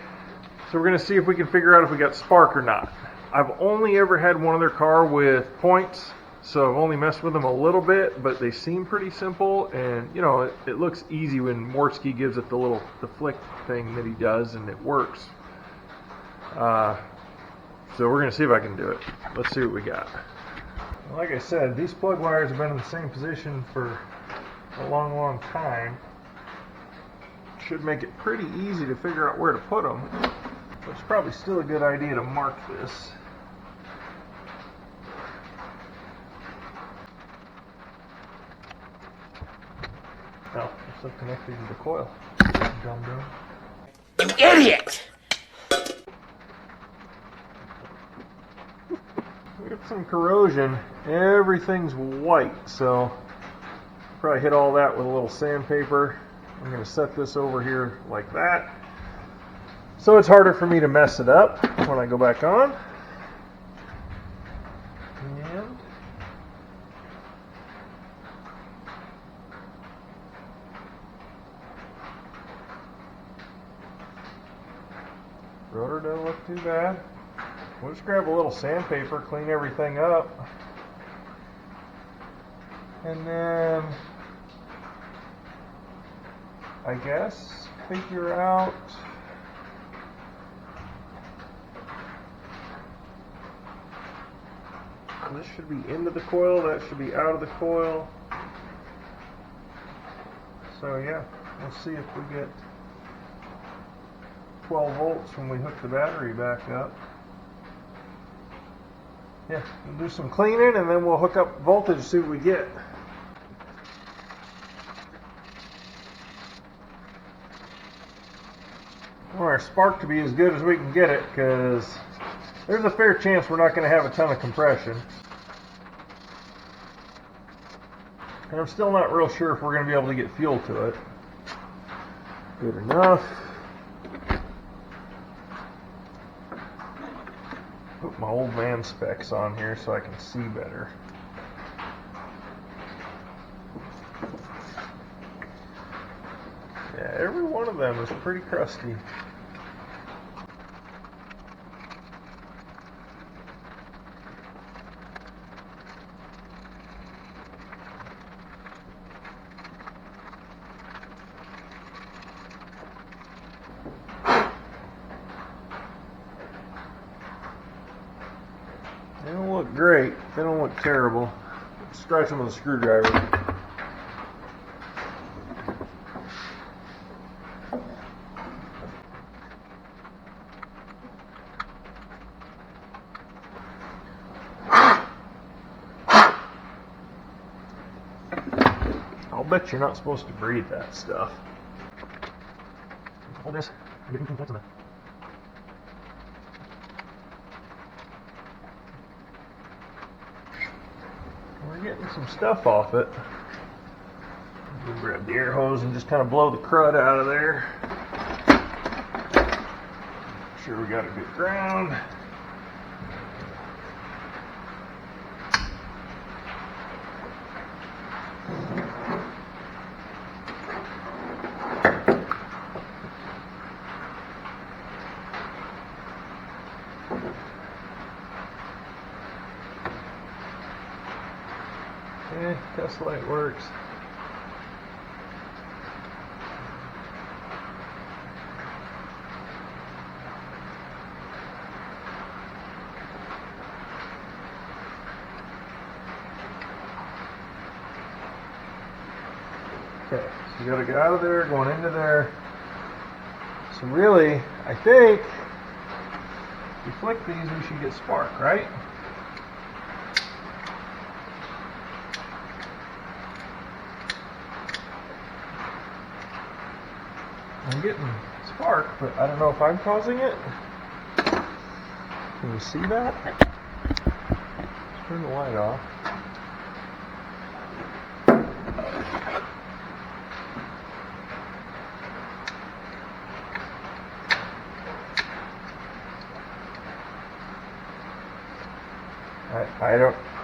So we're going to see if we can figure out if we got spark or not. I've only ever had one other car with points, so I've only messed with them a little bit, but they seem pretty simple. And you know, it looks easy when Mortsky gives it the flick thing that he does, and it works. So we're going to see if I can do it. Let's see what we got. Like I said, these plug wires have been in the same position for a long, long time. Should make it pretty easy to figure out where to put them. But it's probably still a good idea to mark this. Oh, they're still connected to the coil. Dumb. You idiot! We got some corrosion. Everything's white, so probably hit all that with a little sandpaper. I'm going to set this over here like that, so it's harder for me to mess it up when I go back on. And rotor doesn't look too bad. We'll just grab a little sandpaper, clean everything up, and then I guess figure out this should be into the coil, that should be out of the coil. So yeah, we'll see if we get 12 volts when we hook the battery back up. Yeah, we'll do some cleaning and then we'll hook up voltage, see what we get. I want our spark to be as good as we can get it, because there's a fair chance we're not going to have a ton of compression. And I'm still not real sure if we're going to be able to get fuel to it. Good enough. Put my old man specs on here so I can see better. Yeah, every one of them is pretty crusty. They don't look great. They don't look terrible. Scratch them with a screwdriver. I'll bet you're not supposed to breathe that stuff. Hold this. I'm getting some of it. We're getting some stuff off it. We'll grab the air hose and just kind of blow the crud out of there. Make sure we got a good ground. Test light works. Okay, so you gotta get out of there, going into there. So really, I think if we flick these, we should get spark, right? I'm getting spark, but I don't know if I'm causing it. Can you see that? Let's turn the light off.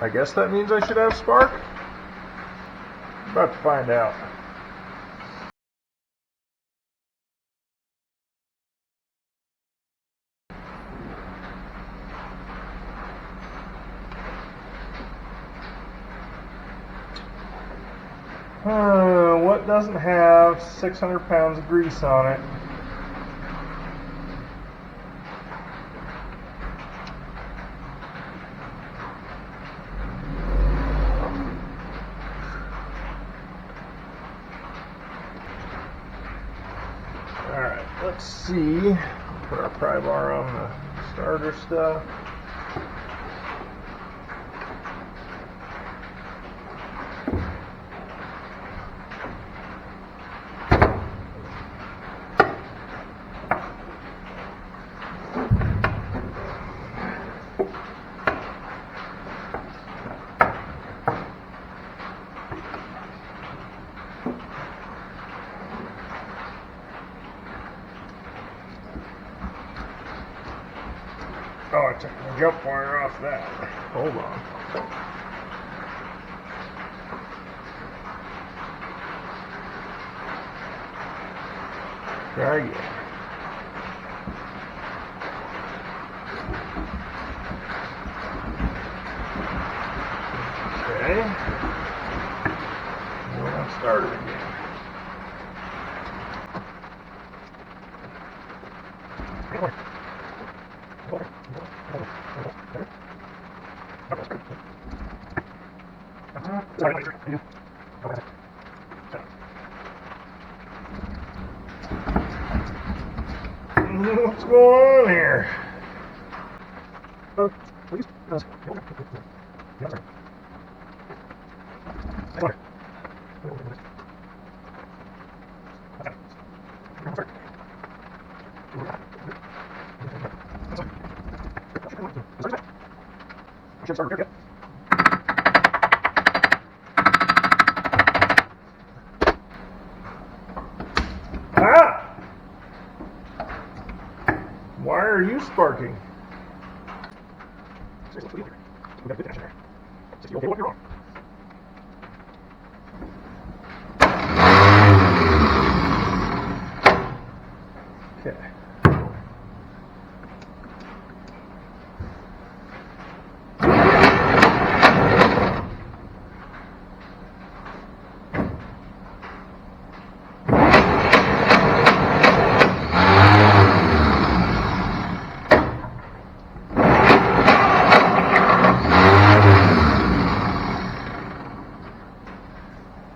I guess that means I should have spark. I'm about to find out. What doesn't have 600 pounds of grease on it? Alright, let's see. Put our pry bar on the starter stuff. Oh, I took the jump wire off that. Hold on. Try again. Okay. We'll now start it again. What's going on here? Ah! Why are you sparking? Okay.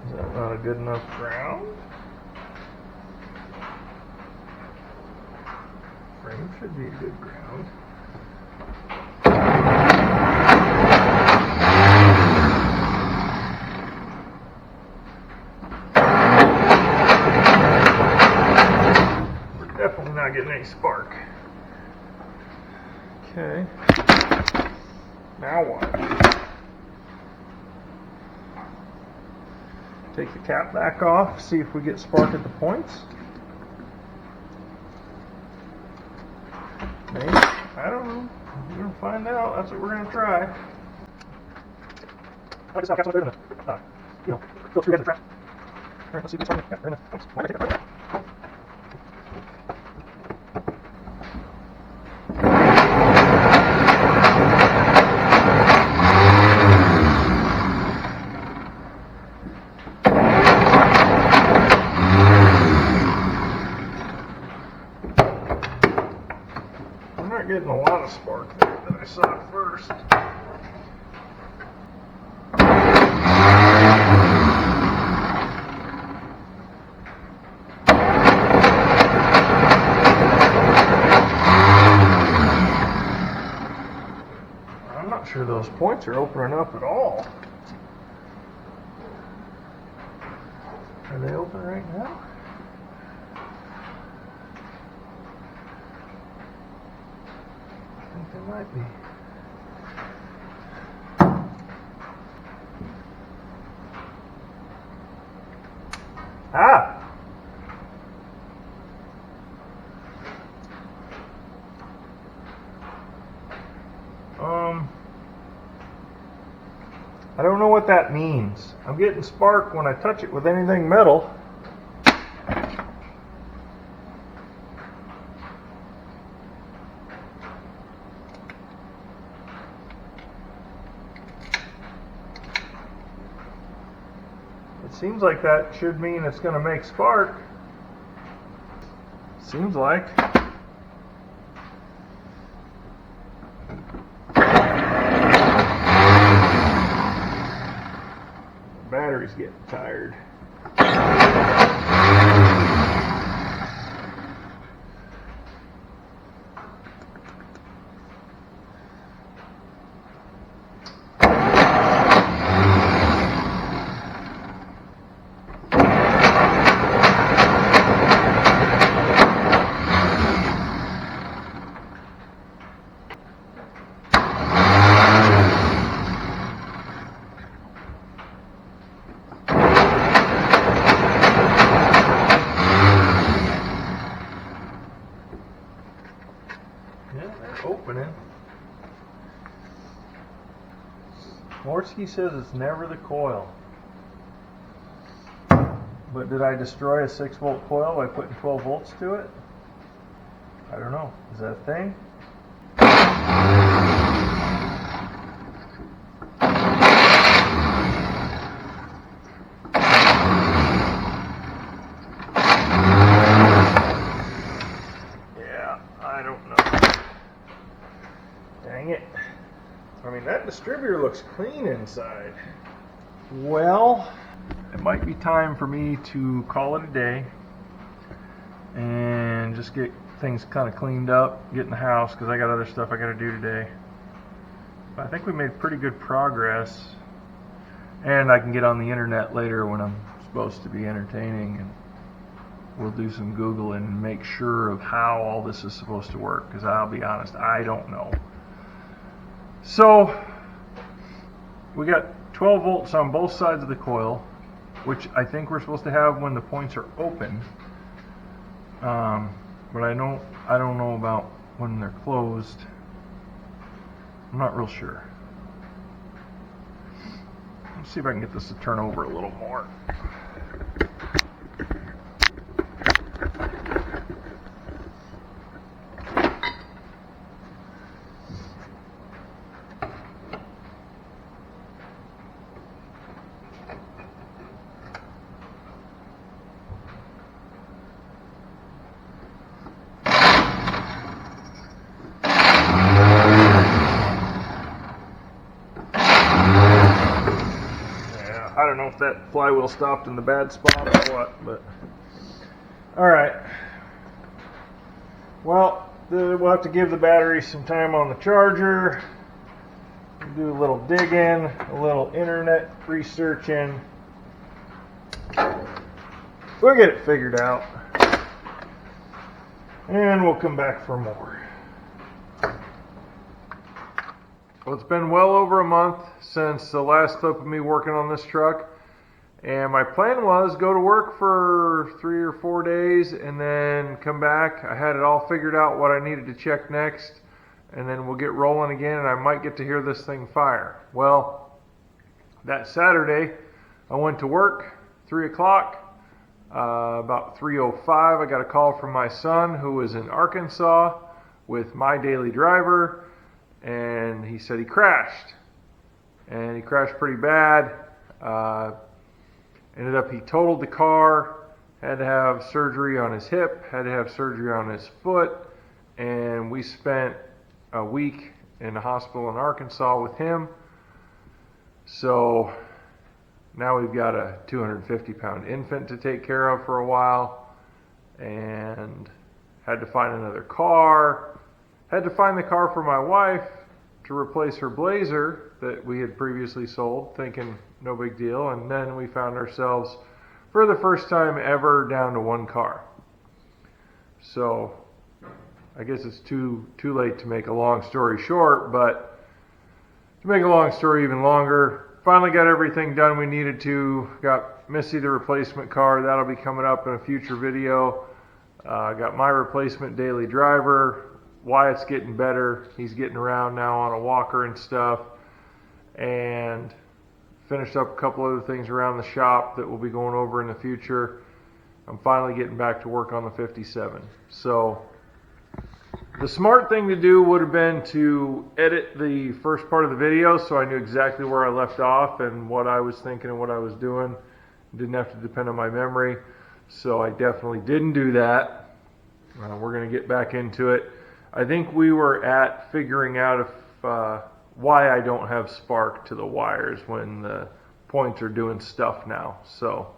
Is that not a good enough ground? Frame should be a good ground. We're definitely not getting any spark. Okay. Now what? Take the cap back off, see if we get spark at the points. Maybe. I don't know. We're going to find out. That's what we're going to try. I just have caps on there to, go through the trap. Alright, let's see if it's on. Yeah, I'm not getting a lot of spark there that I saw at first. I'm not sure those points are opening up at all. Are they open right now? I think they might be. Ah! I don't know what that means. I'm getting spark when I touch it with anything metal. It seems like that should mean it's going to make spark. Seems like. Battery's getting tired. Yeah, they're opening. Morski says it's never the coil. But did I destroy a 6-volt coil by putting 12 volts to it? I don't know. Is that a thing? Yeah, I don't know. Dang it. I mean, that distributor looks clean inside. Well, it might be time for me to call it a day and just get things kind of cleaned up, get in the house, because I got other stuff I got to do today. But I think we made pretty good progress, and I can get on the internet later when I'm supposed to be entertaining, and we'll do some Googling and make sure of how all this is supposed to work, because I'll be honest, I don't know. So we got 12 volts on both sides of the coil, which I think we're supposed to have when the points are open. But I don't know about when they're closed. I'm not real sure. Let's see if I can get this to turn over a little more. I don't know if that flywheel stopped in the bad spot or what, but alright. Well, we'll have to give the battery some time on the charger, do a little digging, a little internet researching. We'll get it figured out, and we'll come back for more. Well, it's been well over a month since the last clip of me working on this truck, and my plan was go to work for 3 or 4 days and then come back. I had it all figured out what I needed to check next, and then we'll get rolling again, and I might get to hear this thing fire. Well, that Saturday I went to work 3 o'clock. About 3:05 I got a call from my son, who was in Arkansas with my daily driver, and he said he crashed, and he crashed pretty bad. Ended up he totaled the car, had to have surgery on his hip, had to have surgery on his foot, and we spent a week in the hospital in Arkansas with him. So now we've got a 250-pound infant to take care of for a while, and had to find another car. Had to find the car for my wife to replace her Blazer that we had previously sold, thinking no big deal, and then we found ourselves, for the first time ever, down to one car. So I guess it's too late to make a long story short, but to make a long story even longer, finally got everything done we needed to. Got Missy the replacement car. That'll be coming up in a future video. Got my replacement daily driver. Wyatt's getting better. He's getting around now on a walker and stuff. And finished up a couple other things around the shop that we'll be going over in the future. I'm finally getting back to work on the 57. So the smart thing to do would have been to edit the first part of the video so I knew exactly where I left off and what I was thinking and what I was doing. Didn't have to depend on my memory. So I definitely didn't do that. We're going to get back into it. I think we were at figuring out if why I don't have spark to the wires when the points are doing stuff now. So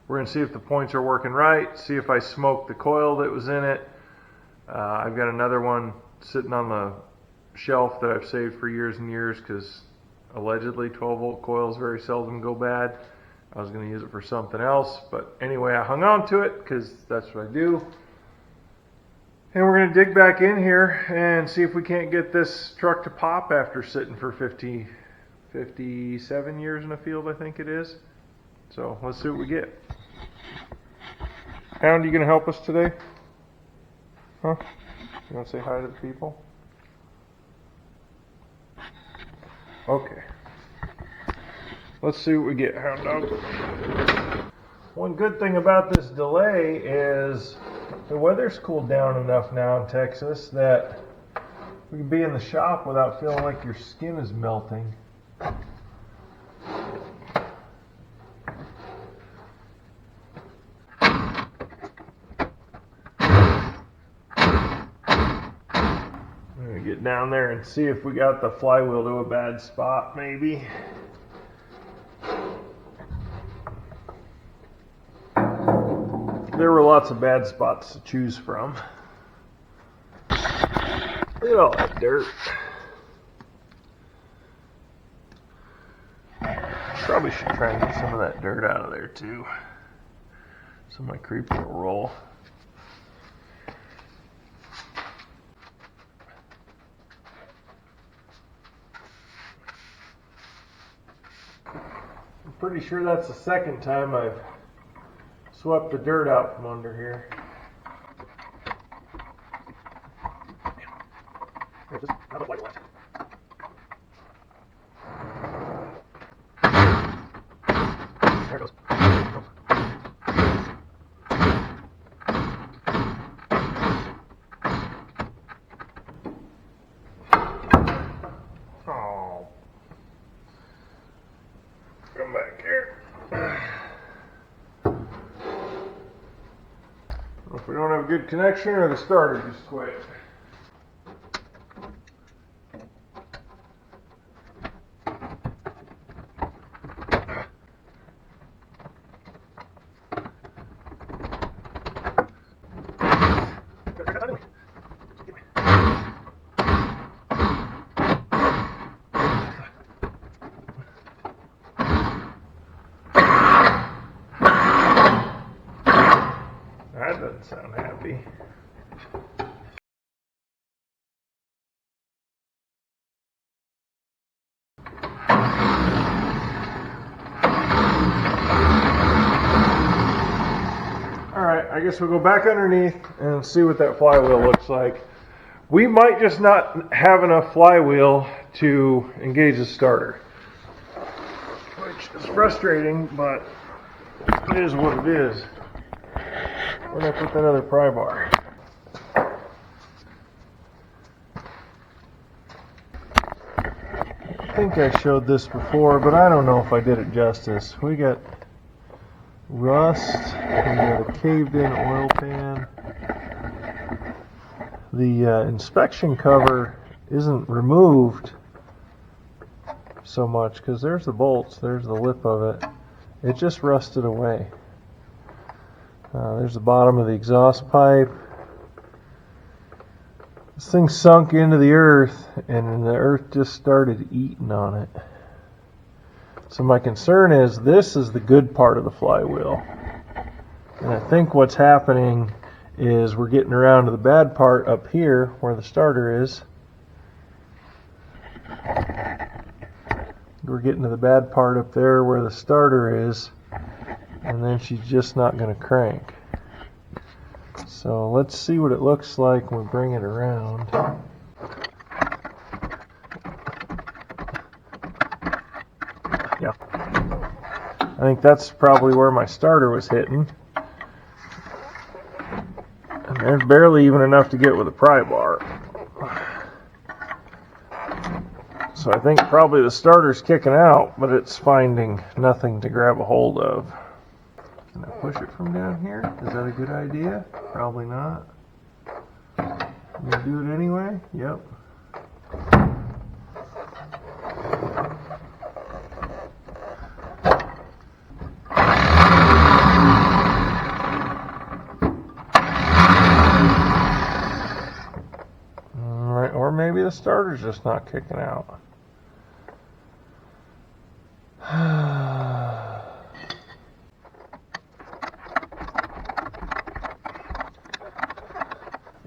we're going to see if the points are working right, see if I smoked the coil that was in it. I've got another one sitting on the shelf that I've saved for years and years because allegedly 12-volt coils very seldom go bad. I was going to use it for something else, but anyway, I hung on to it because that's what I do. And we're going to dig back in here and see if we can't get this truck to pop after sitting for 57 years in the field, I think it is. So let's see what we get. Hound, you going to help us today? Huh? You want to say hi to the people? Okay. Let's see what we get, Hound Dog. One good thing about this delay is the weather's cooled down enough now in Texas that we can be in the shop without feeling like your skin is melting. I'm gonna get down there and see if we got the flywheel to a bad spot, maybe. There were lots of bad spots to choose from. Look at all that dirt. Probably should try and get some of that dirt out of there too. So my creeper will roll. I'm pretty sure that's the second time I've swept the dirt out from under here. There it goes. Oh. Come back here. If we don't have a good connection or the starter just quit. That doesn't sound happy. Alright, I guess we'll go back underneath and see what that flywheel looks like. We might just not have enough flywheel to engage the starter, which is frustrating, but it is what it is. Where did I put that other pry bar? I think I showed this before, but I don't know if I did it justice. We got rust, we got a caved in oil pan. The inspection cover isn't removed so much because there's the bolts, there's the lip of it. It just rusted away. There's the bottom of the exhaust pipe. This thing sunk into the earth and the earth just started eating on it. So my concern is this is the good part of the flywheel. And I think what's happening is we're getting around to the bad part up here where the starter is. We're getting to the bad part up there where the starter is, and then she's just not going to crank. So let's see what it looks like when we bring it around. Yeah. I think that's probably where my starter was hitting. And there's barely even enough to get with a pry bar. So I think probably the starter's kicking out, but it's finding nothing to grab a hold of. Can I push it from down here? Is that a good idea? Probably not. I'm gonna do it anyway? Yep. Alright, or maybe the starter's just not kicking out.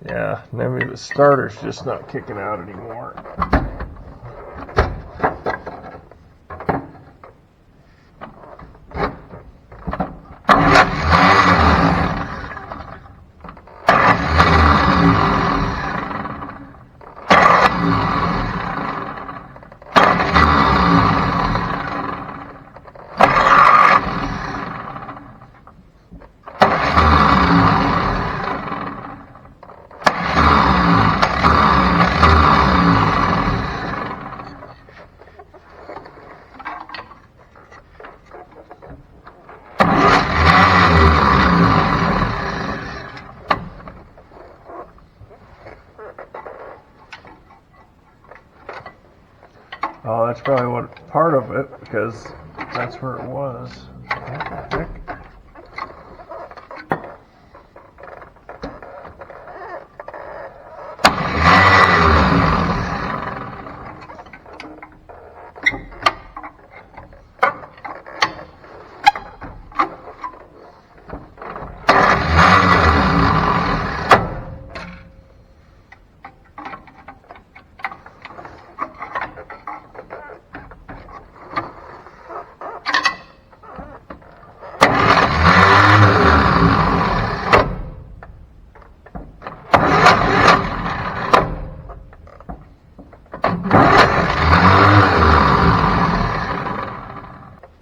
Yeah, maybe the starter's just not kicking out anymore. Oh, that's probably what part of it, because that's where it was. What the heck?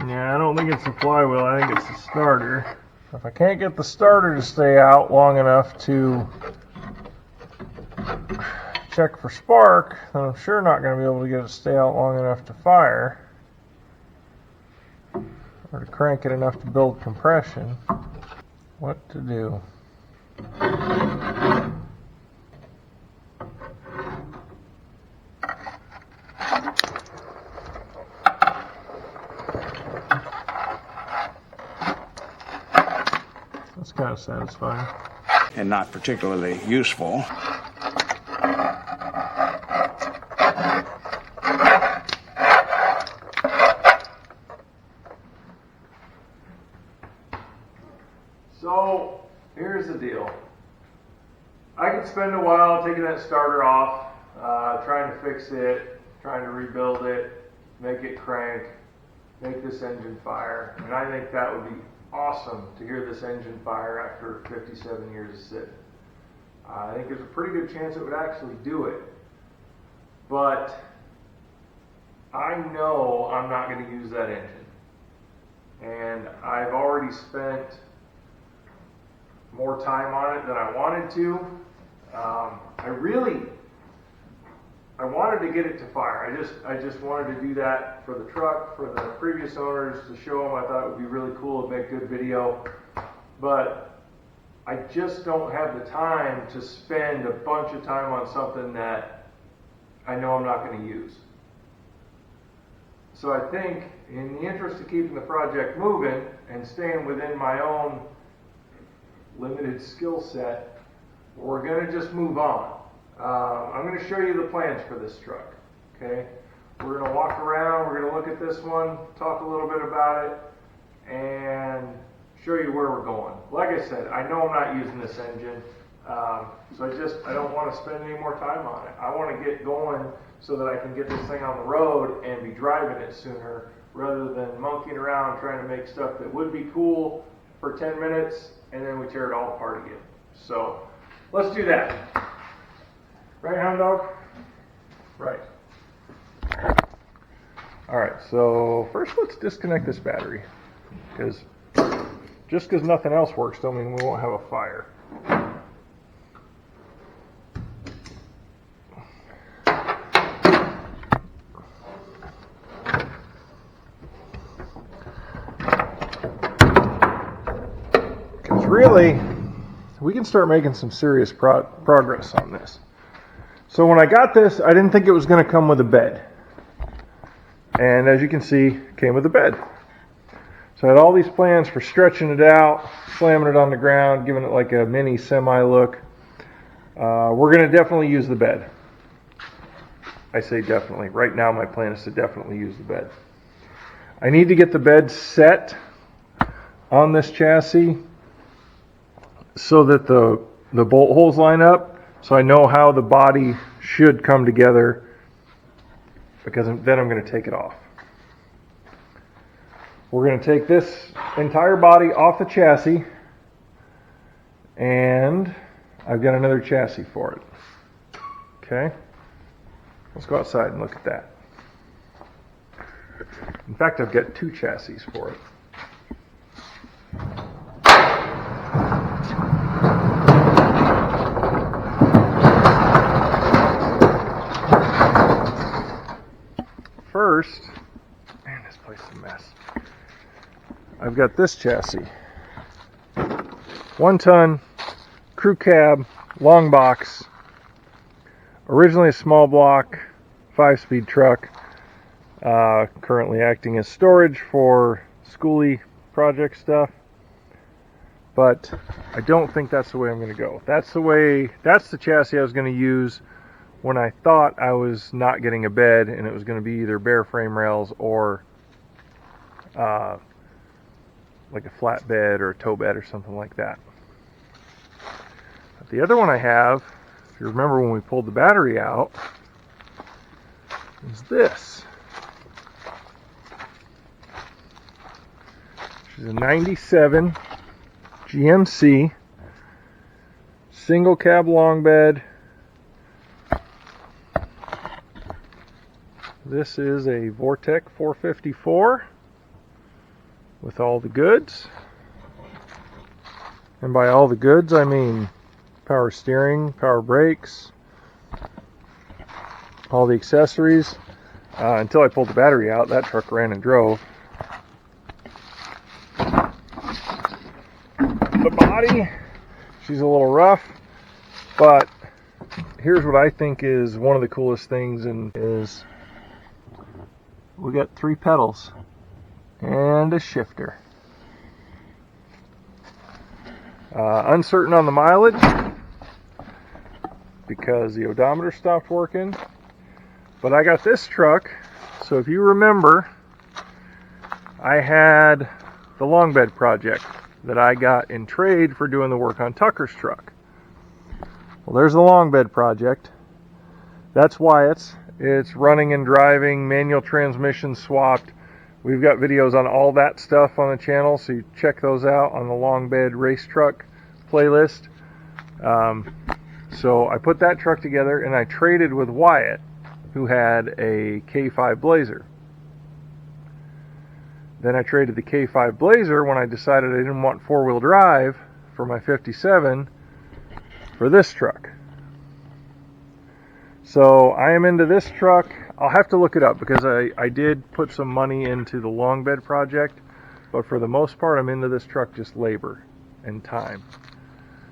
Yeah, I don't think it's the flywheel, I think it's the starter. If I can't get the starter to stay out long enough to check for spark, then I'm sure not going to be able to get it to stay out long enough to fire. Or to crank it enough to build compression. What to do? That's kind of satisfying. And not particularly useful. So, here's the deal. I could spend a while taking that starter off, trying to fix it, trying to rebuild it, make it crank, make this engine fire, and I think that would be awesome to hear this engine fire after 57 years of sitting. I think there's a pretty good chance it would actually do it, but I know I'm not going to use that engine, and I've already spent more time on it than I wanted to. I wanted to get it to fire. I just wanted to do that for the truck, for the previous owners, to show them. I thought it would be really cool to make good video, but I just don't have the time to spend a bunch of time on something that I know I'm not going to use. So I think, in the interest of keeping the project moving and staying within my own limited skill set, we're going to just move on. I'm going to show you the plans for this truck. Okay, we're going to walk around, we're going to look at this one, talk a little bit about it, and show you where we're going. Like I said, I know I'm not using this engine, so I don't want to spend any more time on it. I want to get going so that I can get this thing on the road and be driving it sooner, rather than monkeying around trying to make stuff that would be cool for 10 minutes and then we tear it all apart again. So let's do that. Right, hound dog? Right. Alright, so first let's disconnect this battery, because just because nothing else works don't mean we won't have a fire. Because really, we can start making some serious progress on this. So when I got this, I didn't think it was going to come with a bed. And as you can see, it came with a bed. So I had all these plans for stretching it out, slamming it on the ground, giving it like a mini semi look. We're going to definitely use the bed. I say definitely. Right now my plan is to definitely use the bed. I need to get the bed set on this chassis so that the bolt holes line up, so I know how the body should come together, because then I'm going to take it off. We're going to take this entire body off the chassis, and I've got another chassis for it. Okay? Let's go outside and look at that. In fact, I've got two chassis for it. First, man, this place is a mess. I've got this chassis. 1 ton, crew cab, long box. Originally a small block, 5-speed truck. currently acting as storage for schooly project stuff. But I don't think that's the way I'm going to go. That's the chassis I was going to use when I thought I was not getting a bed and it was going to be either bare frame rails or like a flat bed or a tow bed or something like that. But the other one I have, if you remember when we pulled the battery out, is this. Which is a 97 GMC single cab long bed. This is a Vortec 454 with all the goods. And by all the goods, I mean power steering, power brakes, all the accessories. Until I pulled the battery out, that truck ran and drove. The body, she's a little rough, but here's what I think is one of the coolest things, and is we got 3 pedals and a shifter. Uncertain on the mileage because the odometer stopped working, but I got this truck. So if you remember, I had the long bed project that I got in trade for doing the work on Tucker's truck. Well, there's the long bed project. That's Wyatt's. It's running and driving, manual transmission swapped. We've got videos on all that stuff on the channel, so you check those out on the long bed race truck playlist. So I put that truck together and I traded with Wyatt, who had a K5 Blazer. Then I traded the K5 Blazer when I decided I didn't want 4-wheel drive for my 57 for this truck. So I am into this truck. I'll have to look it up because I did put some money into the long bed project, but for the most part I'm into this truck just labor and time.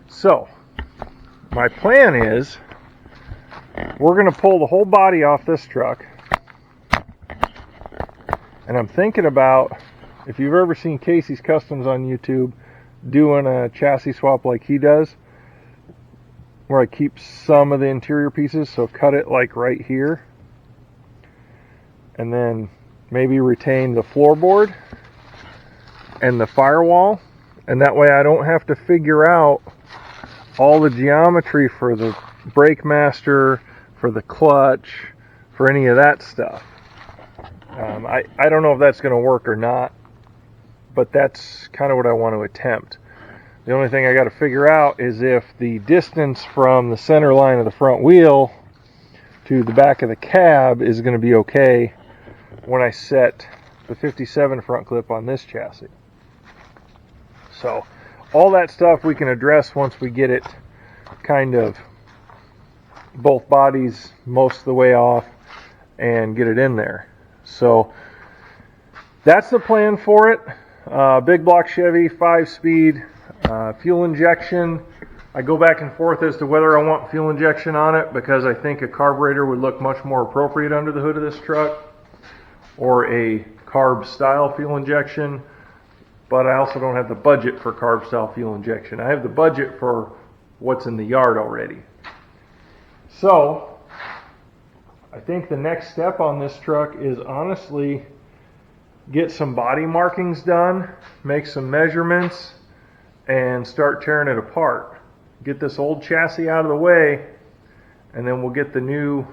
So my plan is we're going to pull the whole body off this truck, and I'm thinking about, if you've ever seen Casey's Customs on YouTube, doing a chassis swap like he does, where I keep some of the interior pieces, so cut it like right here, and then maybe retain the floorboard and the firewall, and that way I don't have to figure out all the geometry for the brake master, for the clutch, for any of that stuff. I don't know if that's going to work or not, but that's kind of what I want to attempt. The only thing I got to figure out is if the distance from the center line of the front wheel to the back of the cab is going to be okay when I set the 57 front clip on this chassis. So all that stuff we can address once we get it kind of both bodies most of the way off and get it in there. So that's the plan for it. Big block Chevy, 5-speed, fuel injection. I go back and forth as to whether I want fuel injection on it because I think a carburetor would look much more appropriate under the hood of this truck, or a carb style fuel injection, but I also don't have the budget for carb style fuel injection. I have the budget for what's in the yard already. So I think the next step on this truck is honestly get some body markings done, make some measurements, and start tearing it apart. Get this old chassis out of the way, and then we'll get the new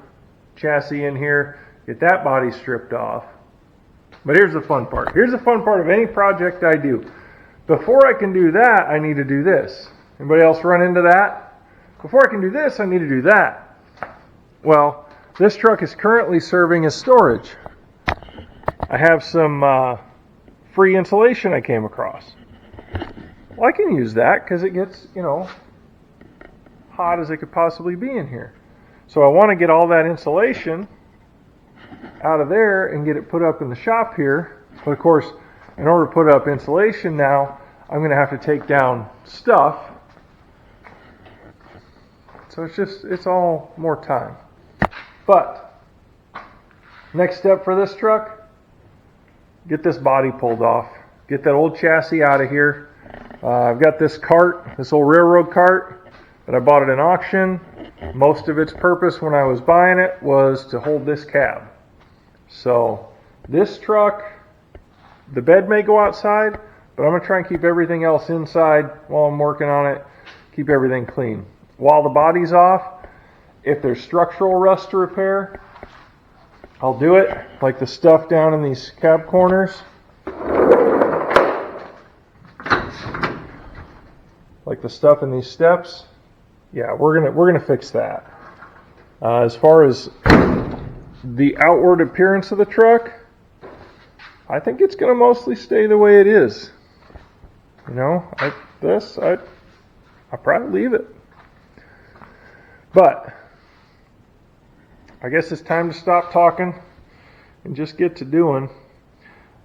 chassis in here, get that body stripped off. But here's the fun part. Here's the fun part of any project I do. Before I can do that, I need to do this. Anybody else run into that? Before I can do this, I need to do that. Well, this truck is currently serving as storage. I have some free insulation I came across. Well, I can use that because it gets, hot as it could possibly be in here. So I want to get all that insulation out of there and get it put up in the shop here. But of course, in order to put up insulation now, I'm going to have to take down stuff. So it's all more time. But Next step for this truck, get this body pulled off. Get that old chassis out of here. I've got this cart, this old railroad cart that I bought at an auction. Most of its purpose when I was buying it was to hold this cab. So this truck, the bed may go outside, but I'm going to try and keep everything else inside while I'm working on it. Keep everything clean. While the body's off, if there's structural rust to repair, I'll do it, like the stuff down in these cab corners. Like the stuff in these steps. Yeah, we're gonna fix that. As far as the outward appearance of the truck, I think it's gonna mostly stay the way it is. You know, I'll probably leave it. But I guess it's time to stop talking and just get to doing.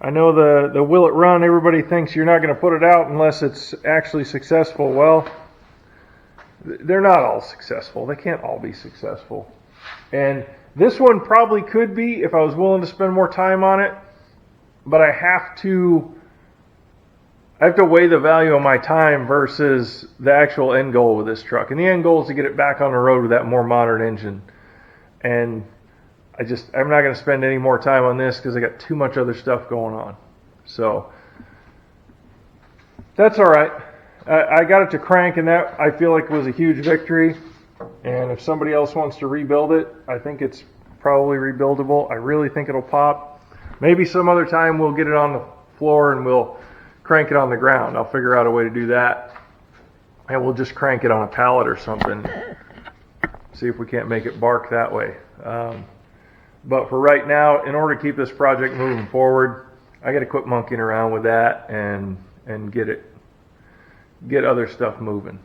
I know the will it run, everybody thinks you're not going to put it out unless it's actually successful. Well, they're not all successful. They can't all be successful. And this one probably could be if I was willing to spend more time on it. But I have to weigh the value of my time versus the actual end goal with this truck. And the end goal is to get it back on the road with that more modern engine. And I'm not going to spend any more time on this because I got too much other stuff going on. So that's all right. I got it to crank, and that I feel like was a huge victory. And if somebody else wants to rebuild it, I think it's probably rebuildable. I really think it'll pop. Maybe some other time we'll get it on the floor and we'll crank it on the ground. I'll figure out a way to do that. And we'll just crank it on a pallet or something. See if we can't make it bark that way. But for right now, in order to keep this project moving forward, I got to quit monkeying around with that and get other stuff moving.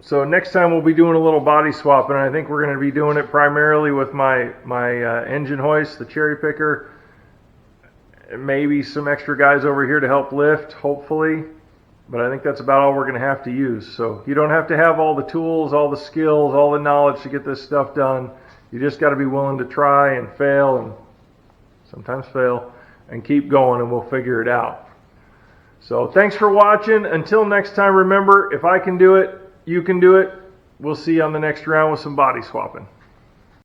So next time we'll be doing a little body swap, and I think we're going to be doing it primarily with my engine hoist, the cherry picker, maybe some extra guys over here to help lift, hopefully. But I think that's about all we're going to have to use. So you don't have to have all the tools, all the skills, all the knowledge to get this stuff done. You just got to be willing to try and fail, and sometimes fail, and keep going, and we'll figure it out. So thanks for watching. Until next time, remember, if I can do it, you can do it. We'll see you on the next round with some body swapping.